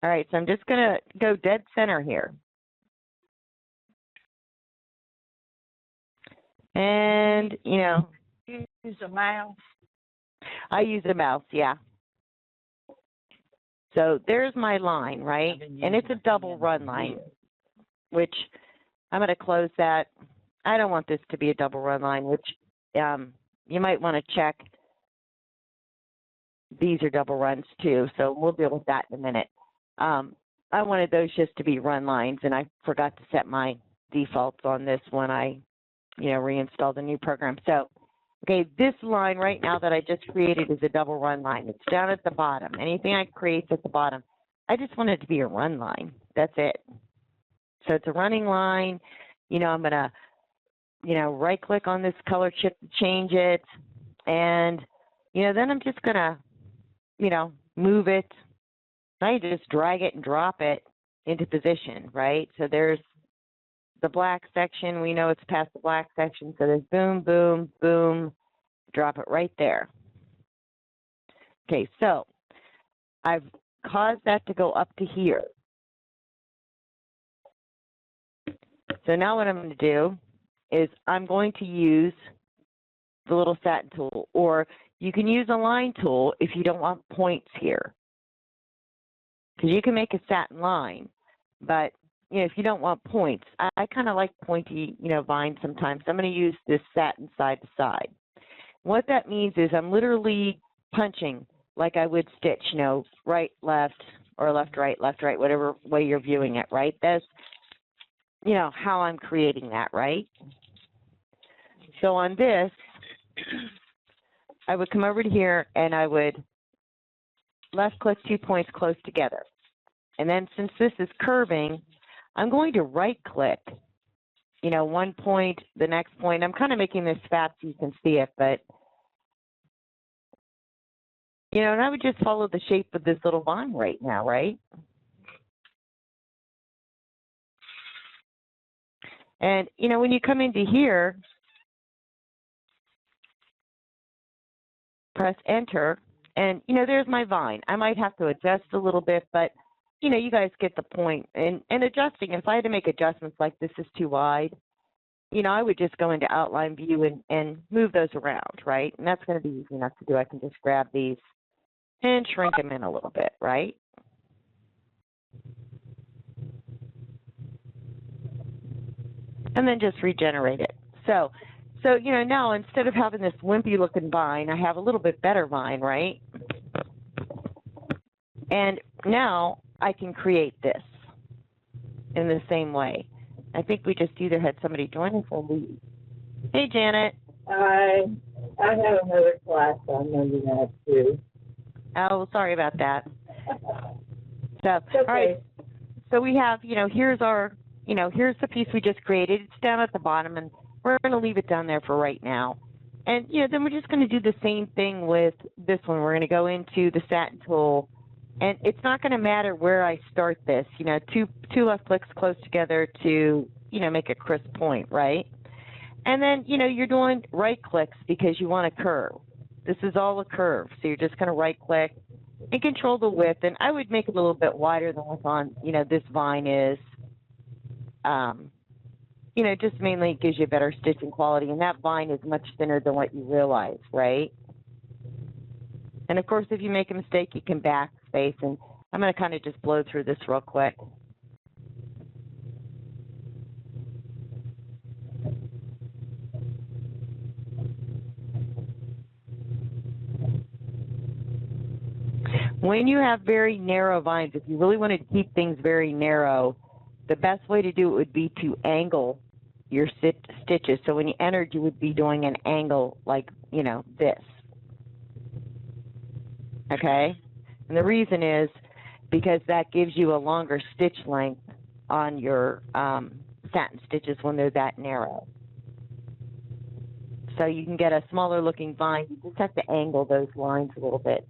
All right, so I'm just going to go dead center here. And, you know.
Use a mouse.
I use a mouse, yeah. So there's my line, right? And it's a double run line, which I'm going to close that. I don't want this to be a double run line, which you might want to check. These are double runs too, so we'll deal with that in a minute. I wanted those just to be run lines, and I forgot to set my defaults on this when I, you know, reinstalled the new program. So Okay, this line right now that I just created is a double run line. It's down at the bottom. Anything I create at the bottom, I just want it to be a run line. That's it. So it's a running line. You know, I'm going to, you know, right click on this color chip to change it. And, you know, then I'm just going to, you know, move it. I just drag it and drop it into position, right? So there's the black section. We know it's past the black section. So there's boom, boom, boom. Drop it right there. Okay, so I've caused that to go up to here. So now what I'm going to do is I'm going to use the little satin tool, or you can use a line tool if you don't want points here. Because you can make a satin line, but you know, if you don't want points, I kind of like pointy, you know, vines sometimes. So I'm going to use this satin side to side. What that means is I'm literally punching like I would stitch, you know, right, left, or left, right, whatever way you're viewing it, right? That's, you know, how I'm creating that, right? So on this, I would come over to here and I would left click 2 points close together. And then since this is curving, I'm going to right click, you know, 1 point, the next point. I'm kind of making this fat so you can see it, but, you know, and I would just follow the shape of this little vine right now, right? And, you know, when you come into here, press enter, and, you know, there's my vine. I might have to adjust a little bit, but, you know, you guys get the point. And adjusting, if I had to make adjustments like this is too wide, you know, I would just go into outline view and move those around, right? And that's going to be easy enough to do. I can just grab these and shrink them in a little bit, right? And then just regenerate it. So, you know, now instead of having this wimpy looking vine, I have a little bit better vine, right? And now I can create this in the same way. I think we just either had somebody join us or leave. Hey, Janet.
I have another class on Monday night too.
Oh, sorry about that. So,
Okay.
all right. So we have, you know, here's our, you know, here's the piece we just created. It's down at the bottom, and we're going to leave it down there for right now. And, you know, then we're just going to do the same thing with this one. We're going to go into the satin tool, and it's not going to matter where I start this. You know, two left clicks close together to, you know, make a crisp point, right? And then, you know, you're doing right clicks because you want a curve. This is all a curve, so you're just going to right click and control the width. And I would make it a little bit wider than what's on, you know, this vine is. You know, just mainly gives you better stitching quality, and that vine is much thinner than what you realize, right? And of course, if you make a mistake, you can backspace, and I'm going to kind of just blow through this real quick. When you have very narrow vines, if you really want to keep things very narrow, the best way to do it would be to angle your stitches. So when you entered, you would be doing an angle like, you know, this. Okay? And the reason is because that gives you a longer stitch length on your satin stitches when they're that narrow. So you can get a smaller looking vine. You just have to angle those lines a little bit.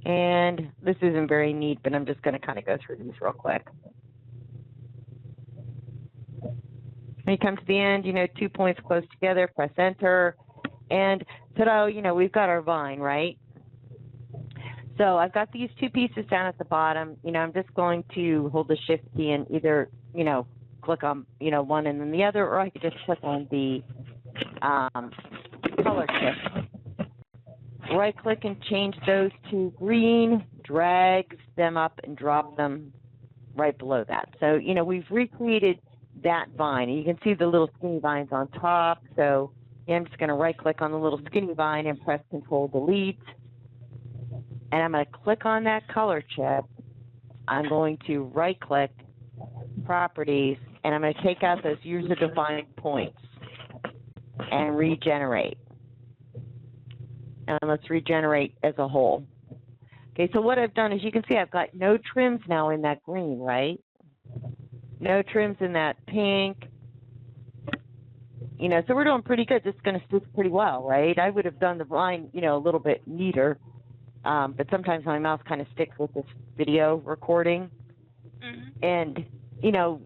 And this isn't very neat, but I'm just going to kind of go through these real quick. When you come to the end, you know, 2 points close together, press enter, and ta-da, you know, we've got our vine, right? So I've got these two pieces down at the bottom. You know, I'm just going to hold the shift key and either, you know, click on, you know, one and then the other, or I could just click on the color shift. Right click and change those to green, drag them up and drop them right below that. So, you know, we've recreated that vine. And you can see the little skinny vines on top. So yeah, I'm just going to right click on the little skinny vine and press Control Delete. And I'm going to click on that color chip. I'm going to right click Properties, and I'm going to take out those user defined points and regenerate. And let's regenerate as a whole. Okay, so what I've done is you can see I've got no trims now in that green, right? No trims in that pink. You know, so we're doing pretty good. This is going to stick pretty well, right? I would have done the line, you know, a little bit neater, but sometimes my mouse kind of sticks with this video recording. And, you know,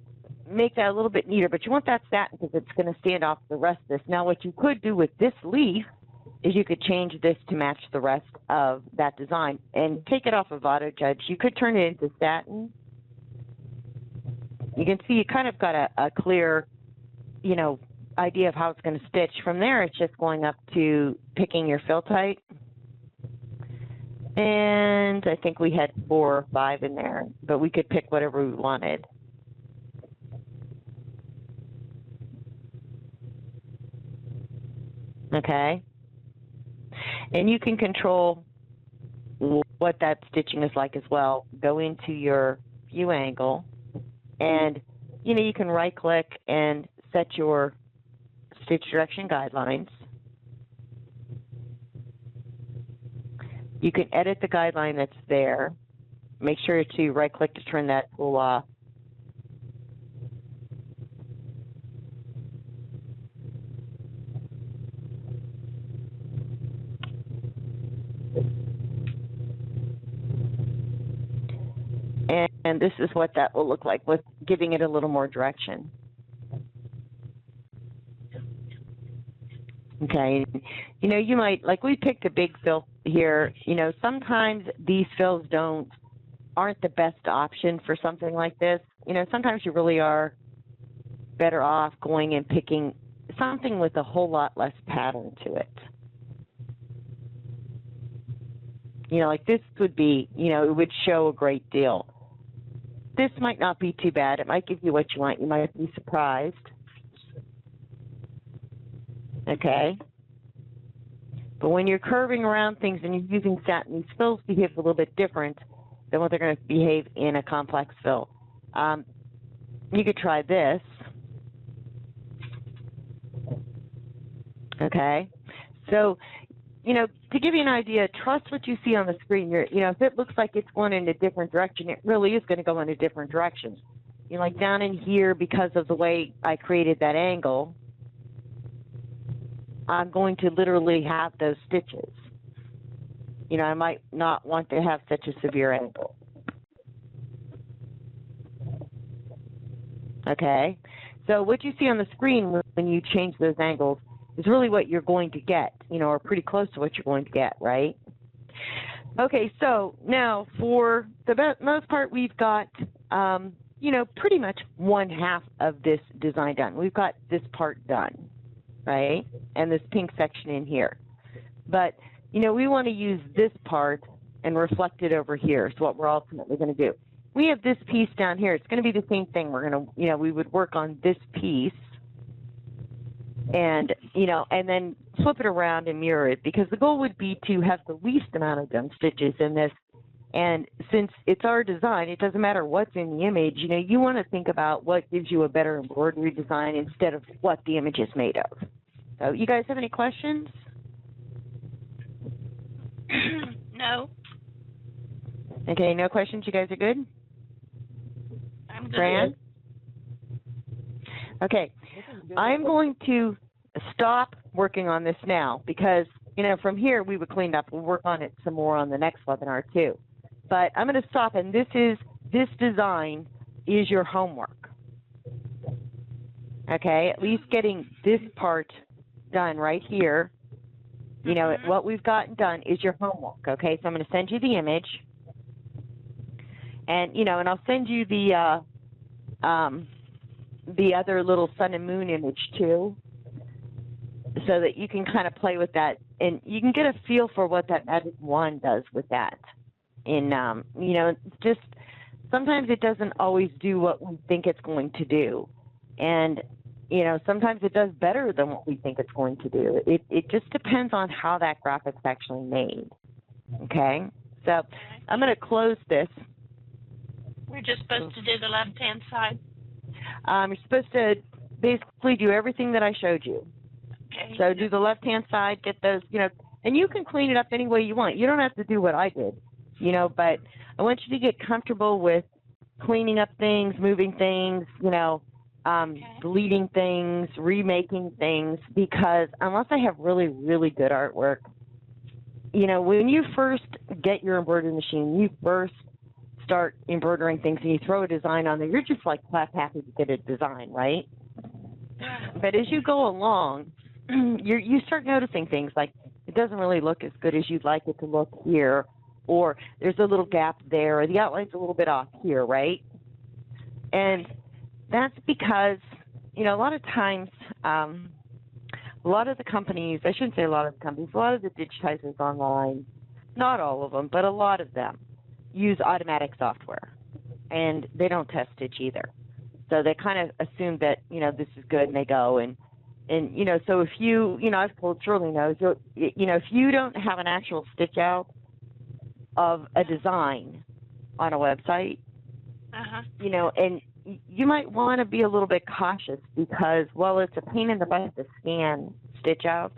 make that a little bit neater, but you want that satin because it's going to stand off the rest of this. Now, what you could do with this leaf is you could change this to match the rest of that design and take it off of Auto Judge. You could turn it into satin. You can see you kind of got a clear, you know, idea of how it's going to stitch. From there, it's just going up to picking your fill type. And I think we had 4 or 5 in there, but we could pick whatever we wanted. Okay. And you can control what that stitching is like as well. Go into your view angle and, you know, you can right click and set your stitch direction guidelines. You can edit the guideline that's there. Make sure to right click to turn that tool off. And this is what that will look like with giving it a little more direction. Okay, you know, you might, like we picked a big fill here, you know, sometimes these fills aren't the best option for something like this. You know, sometimes you really are better off going and picking something with a whole lot less pattern to it. You know, like this would be, you know, it would show a great deal. This might not be too bad. It might give you what you want. You might be surprised. Okay. But when you're curving around things and you're using satin, these fills behave a little bit different than what they're going to behave in a complex fill. You could try this. Okay. So, you know, to give you an idea, trust what you see on the screen. You know, if it looks like it's going in a different direction, it really is going to go in a different direction. You know, like down in here, because of the way I created that angle, I'm going to literally have those stitches. You know, I might not want to have such a severe angle. Okay, so what you see on the screen when you change those angles is really what you're going to get, you know, or pretty close to what you're going to get, right? Okay, so now for the most part, we've got, you know, pretty much 1/2 of this design done. We've got this part done, right? And this pink section in here. But, you know, we want to use this part and reflect it over here. So what we're ultimately going to do. We have this piece down here. It's going to be the same thing. We're going to, you know, we would work on this piece and, you know, and then flip it around and mirror it, because the goal would be to have the least amount of done stitches in this. And since it's our design, it doesn't matter what's in the image. You know, you want to think about what gives you a better embroidery design instead of what the image is made of. So you guys have any questions?
No.
Okay, no questions. You guys are good?
I'm good.
Fran? Okay, I'm going to stop working on this now because, you know, from here we would clean up. We'll work on it some more on the next webinar too. But I'm going to stop, and this design is your homework. Okay, at least getting this part done right here. You know, what we've gotten done is your homework. Okay, so I'm going to send you the image, and you know, and I'll send you the other little sun and moon image too, so that you can kind of play with that, and you can get a feel for what that Magic Wand does with that. And you know, just sometimes it doesn't always do what we think it's going to do, and you know, sometimes it does better than what we think it's going to do. It just depends on how that graphic's actually made. Okay, so I'm going to close this.
We're just supposed to do the left-hand side.
You're supposed to basically do everything that I showed you.
Okay.
So do the left-hand side, get those, you know, And you can clean it up any way you want. You don't have to do what I did, you know, but I want you to get comfortable with cleaning up things, moving things, you know, deleting things, remaking things, because unless I have really, really good artwork, you know, when you first get your embroidery machine, you first start embroidering things and you throw a design on there, you're just like clap happy to get a design, right? But as you go along, you start noticing things like it doesn't really look as good as you'd like it to look here, or there's a little gap there, or the outline's a little bit off here, right? And that's because, you know, a lot of times, a lot of the companies, I shouldn't say a lot of the companies, a lot of the digitizers online, not all of them, but a lot of them use automatic software, and they don't test stitch either. So they kind of assume that, you know, this is good, and they go, and you know, so if you, you know, I've told Shirley knows, you know, if you don't have an actual stitch out of a design on a website, you know, and you might want to be a little bit cautious because, well, it's a pain in the butt to scan stitch outs.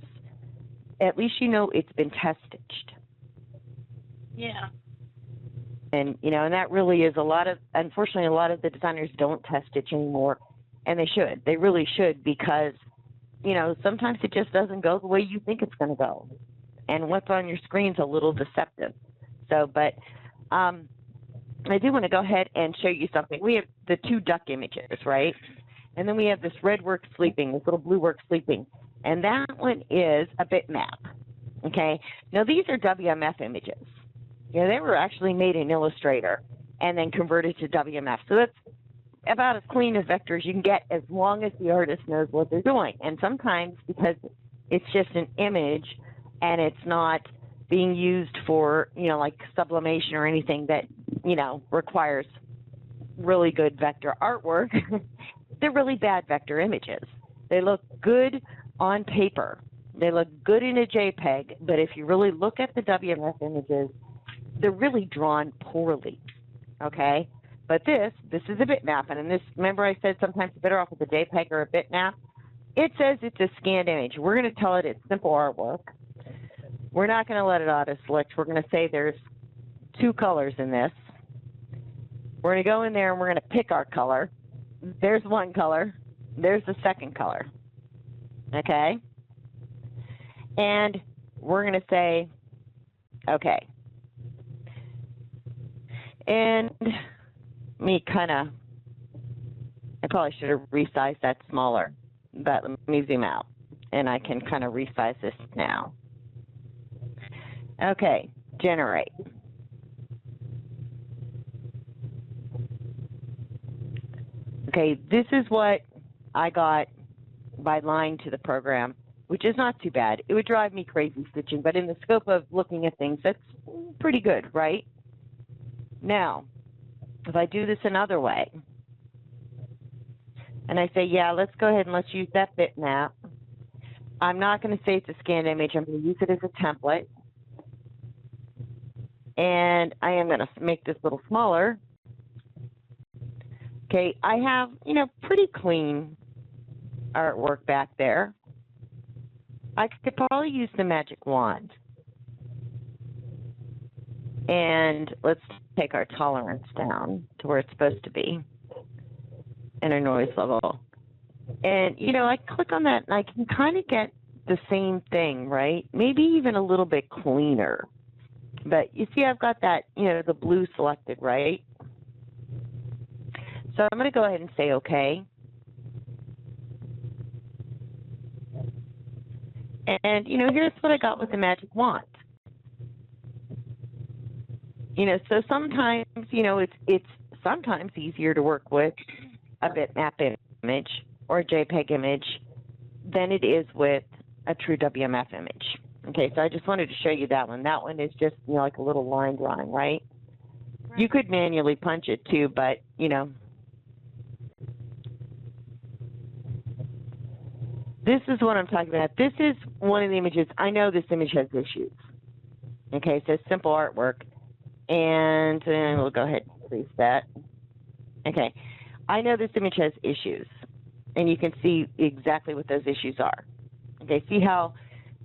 At least you know it's been test stitched.
Yeah.
And, you know, and that really is unfortunately, a lot of the designers don't test stitch anymore, and they should. They really should, because, you know, sometimes it just doesn't go the way you think it's going to go. And what's on your screen's a little deceptive. So, but I do want to go ahead and show you something. We have the two duck images, right? And then we have this red work sleeping, this little blue work sleeping. And that one is a bitmap, okay? Now, these are WMF images. You know, they were actually made in Illustrator and then converted to WMF. So that's about as clean a vector as you can get, as long as the artist knows what they're doing. And sometimes, because it's just an image and it's not being used for, you know, like sublimation or anything that, you know, requires really good vector artwork, they're really bad vector images. They look good on paper. They look good in a JPEG, but if you really look at the WMF images, they're really drawn poorly, okay? But this is a bitmap, and this, remember I said sometimes you're better off with a JPEG or a bitmap? It says it's a scanned image. We're going to tell it it's simple artwork. We're not going to let it auto-select. We're going to say there's two colors in this. We're going to go in there and we're going to pick our color. There's one color. There's the second color, okay? And we're going to say, okay. And me kind of, I probably should have resized that smaller, but let me zoom out, and I can kind of resize this now. Okay, generate. Okay, this is what I got by lying to the program, which is not too bad. It would drive me crazy stitching, but in the scope of looking at things, that's pretty good, right? Now, if I do this another way, and I say, yeah, let's go ahead and let's use that bitmap. I'm not going to say it's a scanned image. I'm going to use it as a template. And I am going to make this a little smaller. Okay, I have, you know, pretty clean artwork back there. I could probably use the magic wand. And let's take our tolerance down to where it's supposed to be and our noise level. And, you know, I click on that and I can kind of get the same thing, right? Maybe even a little bit cleaner. But you see I've got that, you know, the blue selected, right? So I'm going to go ahead and say okay. And, you know, here's what I got with the magic wand. You know, so sometimes, you know, it's sometimes easier to work with a bitmap image or a JPEG image than it is with a true WMF image. Okay, so I just wanted to show you that one. That one is just, you know, like a little line drawing, right? You could manually punch it too, but, you know, this is what I'm talking about. This is one of the images. I know this image has issues. Okay, so simple artwork. And we'll go ahead and release that. Okay, I know this image has issues, and you can see exactly what those issues are. Okay, see how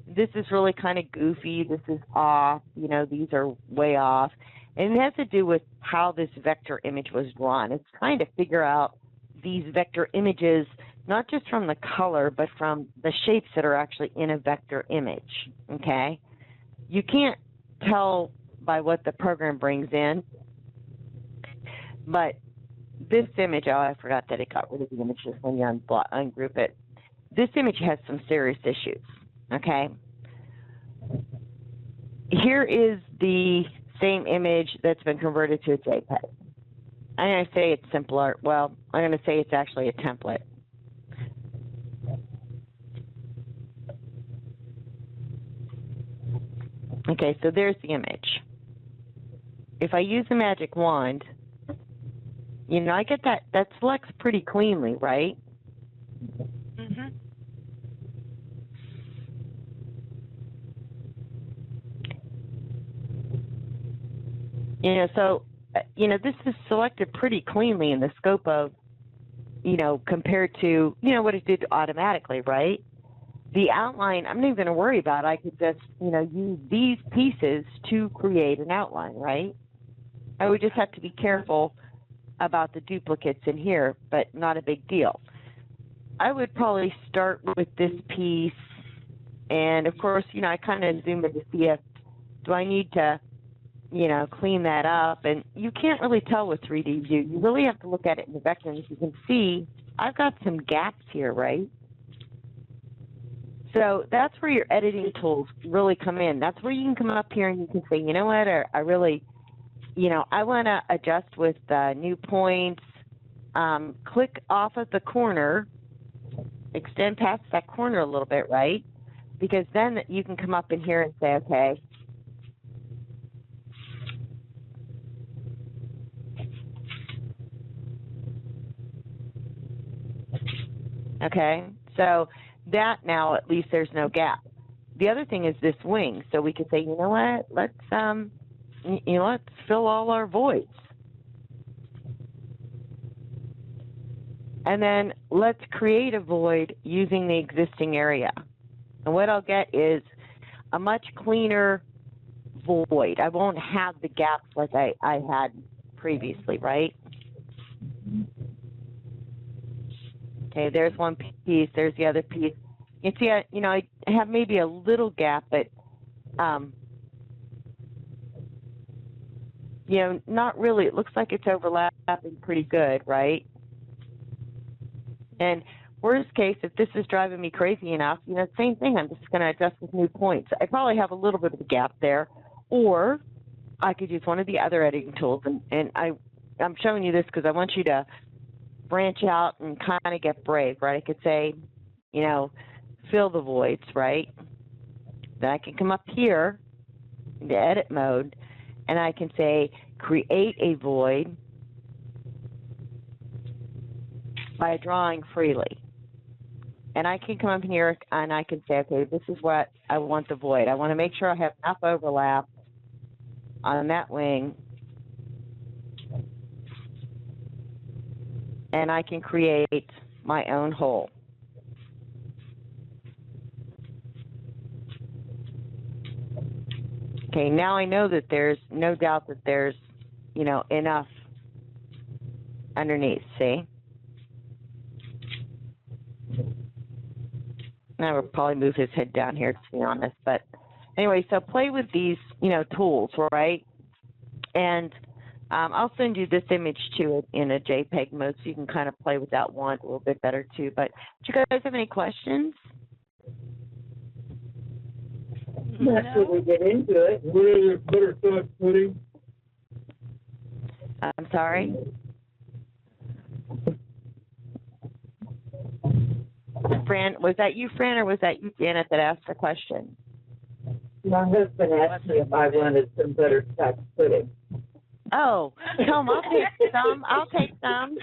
this is really kind of goofy, this is off, you know, these are way off. And it has to do with how this vector image was drawn. It's trying to figure out these vector images, not just from the color, but from the shapes that are actually in a vector image, okay? You can't tell by what the program brings in, but this image, oh, I forgot that it got rid of the image just when you ungroup it. This image has some serious issues, okay? Here is the same image that's been converted to a JPEG. I'm going to say it's simpler. Well, I'm going to say it's actually a template. Okay, so there's the image. If I use the magic wand, you know, I get that selects pretty cleanly, right?
Mm-hmm.
You know, so, you know, this is selected pretty cleanly in the scope of, you know, compared to, you know, what it did automatically, right? The outline, I'm not even going to worry about. I could just, you know, use these pieces to create an outline, right? I would just have to be careful about the duplicates in here, but not a big deal. I would probably start with this piece, and of course, you know, I kind of zoom in to see if, do I need to, you know, clean that up? And you can't really tell with 3D view. You really have to look at it in the vector, and as you can see, I've got some gaps here, right? So that's where your editing tools really come in. That's where you can come up here and you can say, you know what, I really, you know, I want to adjust with new points. Click off of the corner, extend past that corner a little bit, right? Because then you can come up in here and say, okay, okay, so that now at least there's no gap. The other thing is this wing. So we could say, you know what, let's you know, let's fill all our voids. And then let's create a void using the existing area. And what I'll get is a much cleaner void. I won't have the gaps like I had previously, right? Okay, there's one piece, there's the other piece. You can see, you know, I have maybe a little gap, but, you know, not really. It looks like it's overlapping pretty good, right? And worst case, if this is driving me crazy enough, you know, same thing, I'm just going to adjust with new points. I probably have a little bit of a gap there, or I could use one of the other editing tools, and I'm showing you this because I want you to branch out and kind of get brave, right? I could say, you know, fill the voids, right? Then I can come up here into edit mode, and I can say create a void by drawing freely. And I can come up here and I can say, okay, this is what I want the void. I want to make sure I have enough overlap on that wing, and I can create my own hole. Okay, now I know that there's no doubt that there's, you know, enough underneath, see? I would probably move his head down here, to be honest. But anyway, so play with these, you know, tools, right? And I'll send you this image too in a JPEG mode, so you can kind of play with that wand a little bit better too. But do you guys have any questions?
After we get into it.
What are your butterscotch pudding?
I'm sorry? Fran, was that you, Fran, or was that you, Janet, that asked the question?
My husband asked me if I wanted some butterscotch pudding.
Oh, come, I'll take some. I'll take some.